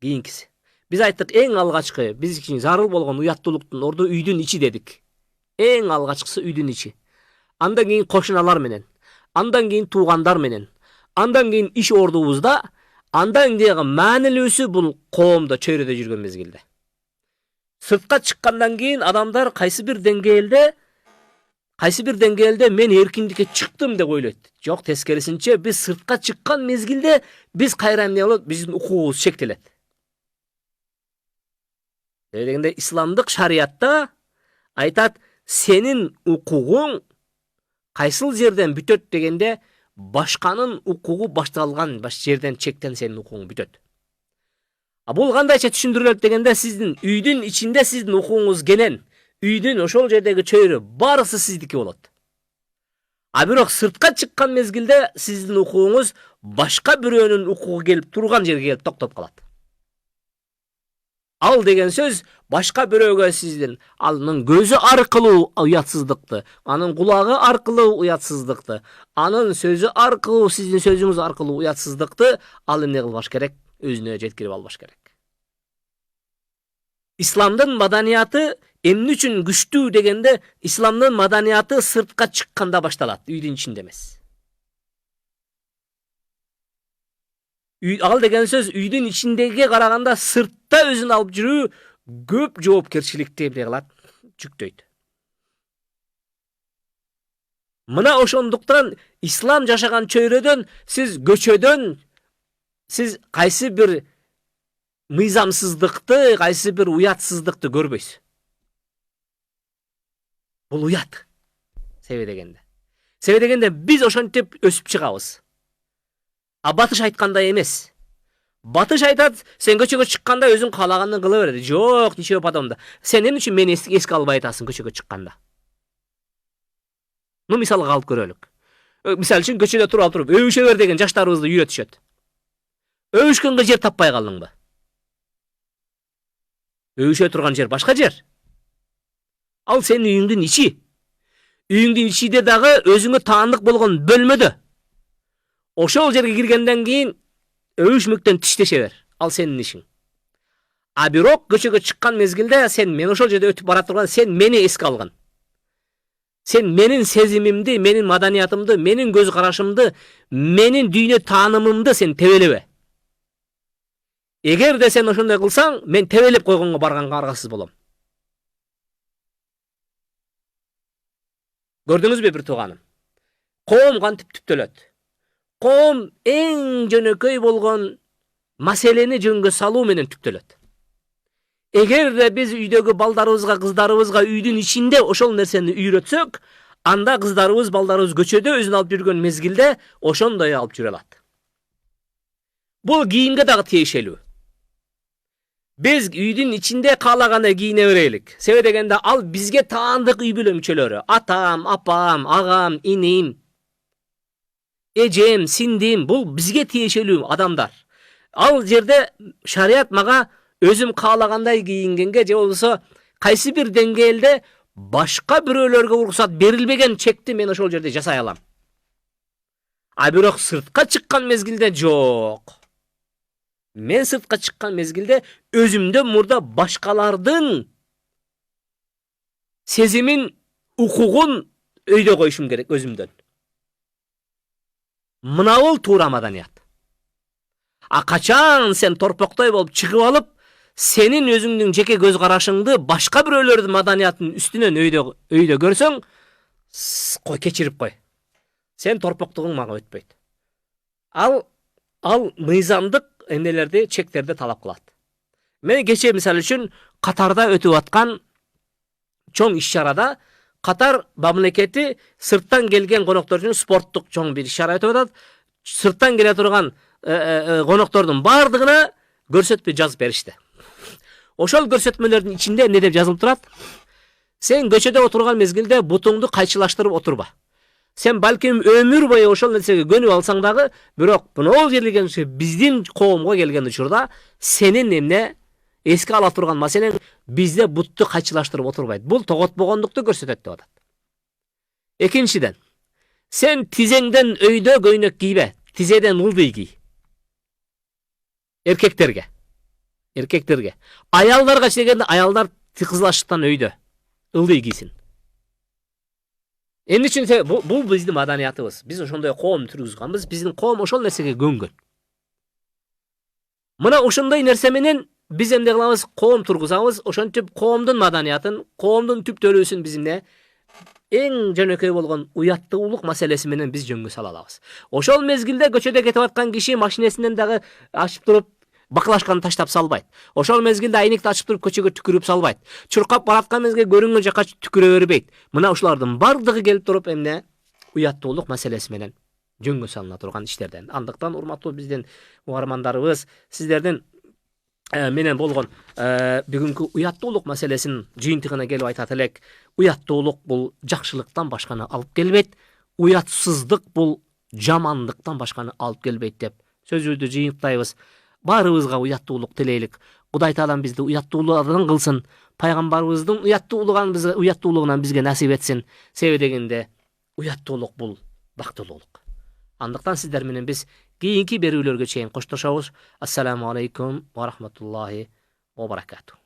Кийинкиси. Биз айттык, эң алгачкы биз үчүн зарыл болгон уяттуулуктун орду үйдүн ичи дедик. Эң алгачкысы үйдүн ичи. Андан кийин кошуналар менен, андан кийин туугандар менен, андан кийин иш ордубузда, андан кийин маанилүүсү бул коомдо, чөйрөдө жүргөн мезгилде. Сыртка чыккандан кийин адамдар кайсы бир деңгээлде мен эркиндикке чыктым деп ойлойт. Жок, тескерисинче, биз сыртка чыккан мезгилде биз кайра эмне болот? Биздин укугубуз чектелет. Дегенде исламдык шариятта айтат, сенин укугуң кайсыл жерден бүтөт дегенде, башканын укугу башталган жерден чектен сенин укугуң бүтөт. А бул кандайча түшүндүрүлөт дегенде, сиздин үйдүн ичинде сиздин укугуңуз кенен, үйдүн ошол жердеги чөйрө барысы сиздики болот. А бирок сыртка чыккан мезгилде сиздин укугуңуз башка бирөөнүн укугу келип турган жерге келип токтоп калат. Ал деген сөз башка бирөөгө сиздин анын көзү аркылуу уятсыздыкты, анын кулагы аркылуу уятсыздыкты, анын сөзү аркылуу, сиздин сөзүңүз аркылуу уятсыздыкты ал эмне кылбаш керек? Өзүнө жеткирип албаш керек. Исламдын маданияты эмне үчүн күчтүү дегенде, исламдын маданияты сыртка чыкканда башталат, үйдүн ичинде эмес. Ал деген сөз үйдүн ичиндеге караганда сыртта өзүн алып жүрүү көп жоопкерчиликти эмне кылат? Жүктөйт. Мына ошондуктан ислам жашаган чөйрөдөн, сиз көчөдөн, сиз кайсы бир мыйзамсыздыкты, кайсы бир уятсыздыкты көрбөйсүз. Бул уят. Себеби дегенде биз ошентип өсүп чыгабыз. А батыш айткандай эмес. Батыш айтат, сен көчөгө чыкканда өзүң каалаганын кыла бер. Жок, ничего подобного. Сен эмне үчүн мени эске албай атасың көчөгө чыкканда? Ну, мисалга алып көрөлүк. Мисалы үчүн көчөдө туруп, өбүшө бер деген жаштарыбызды үйрөтүшөт. Өбүшкөнгө жер таппай калдыңбы? Өбүшө турган жер башка жер. Ал сенин үйүңдүн ичи. Үйүңдүн ичиде дагы өзүңө таандык болгон бөлмөдө. Ошол жерге киргенден кийин өбүшмөктөн тиштеше бер. Ал сенин ишиң. А бирок көчөгө чыккан мезгилде мен ошол жерде өтүп бара турган, сен мени эске алган. Сен менин сезимимди, менин маданиятымды, менин көз карашымды, менин дүйнө таанымымды сен тебелебе. Эгер де сен ошондой кылсаң, мен тебелеп койгонго барганга аргасыз болом. Көрдүңүзбү бир тууганым? Коом кантип түптөлөт? Коом эң жөнөкөй болгон маселени жөнгө салуу менен түптөлөт. Эгер де биз үйдөгү балдарыбызга, кыздарыбызга үйдүн ичинде ошол нерсени үйрөтсөк, анда кыздарыбыз, балдарыбыз көчөдө өзүн алып жүргөн мезгилде ошондой алып жүрө алат. Бул кийимге дагы тиешелүү. Биз үйдүн ичинде каалагандай кийине берелик. Себеби дегенде ал бизге таандык үй бүлө мүчөлөрү. Атам, апам, агам, иним, эжем, синдим, бул бизге тиешелүү адамдар. Ал жерде шарият мага өзүм каалагандай кийингенге же болбосо кайсы бир деңгээлде башка бирөөлөргө уруксат берилбеген чекти мен ошол жерде жасай алам. А бирок сыртка чыккан мезгилде жок. Мен сыртка чыккан мезгилде өзүмдө мурда башкалардын сезимин, укугун өйдө коюшум керек өзүмдөн. Мына бул туура маданият. А качан сен торпоктой болуп чыгып алып, сенин өзүңдүн жеке көз карашыңды башка бирөөлөрдүн маданиятынын үстүнөн өйдө көрсөң, кечирип кой. Сен торпоктугуң мага өтпөйт. Ал мыйзамдык эмнелерди, чектерди талап кылат. Мен кече мисалы үчүн Катарда өтүп аткан чоң иш-чарада Катар мамлекети сырттан келген коноктор үчүн спорттук чоң бир иш-чара өтүп атат. Сырттан келе турган коноктордун бардыгына көрсөтмө жазып беришти. Ошол көрсөтмөлөрдүн ичинде эмне деп жазылып турат? Сен көчөдө отурган мезгилде бутуңду кайчылаштырып отурба. Сен балким өмүр бою ошол нерсеге көнүп алсаң дагы, бирок бунол жерге биздин коомго келген учурда сенин эмне эске ала турган маселең бизде бутту кайчылаштырып отурбайт. Бул тоготпогондукту көрсөтөт деп атат. Экинчиден, сен тизеңден өйдө көйнөк кийбе, тизеден ылдый кий. Эркектерге. Аялдарга чегенде аялдар кызылаштыктан өйдө ылдый кийсин. Эмне үчүн бул биздин маданиятыбыз. Биз ошондой коом түргүзганбыз, биздин коом ошол нерсеге көнгөн. Мына ошондой нерсе менен биз эмне кылабыз? Коом тургузабыз, ошентип коомдун маданиятын, коомдун түптөлүүсүн биз эң жөнөкөй болгон уяттуулук маселеси менен биз жөнгө сала алабыз. Ошол мезгилде көчөдө кетип аткан киши машинесинен дагы ачып туруп баклашканы таштап салбайт. Ошол мезгилде айнекти ачып туруп көчөгө түкүрүп салбайт. Чуркап бараткан мезгилде көрүнгөн жака түкүрө бербейт. Мына ушулардын бардыгы келип туруп уяттуулук маселеси менен жөнгө салына турган иштерден. Андыктан урматтуу биздин угармандарыбыз, сиздердин менен болгон бүгүнкү уяттуулук маселесин жыйынтыгына келип айтат элек. Уяттуулук бул жакшылыктан башканы алып келбейт, уятсыздык бул жамандыктан башканы алып келбейт деп сөзүбүздү жыйынтыктайбыз. Барыбызга уяттуулук тилейлик. Кудай Таалам бизди уяттуулугун кылсын. Пайгамбарыбыздын уяттуулугунан бизге насип этсин. Себеби дегенде уяттуулук бул бактылуулук. Андыктан сиздер менен биз кийинки берүүлөргө чейин коштошобуз. Ассаламу алейкум ва рахматуллахи ва баракатуh.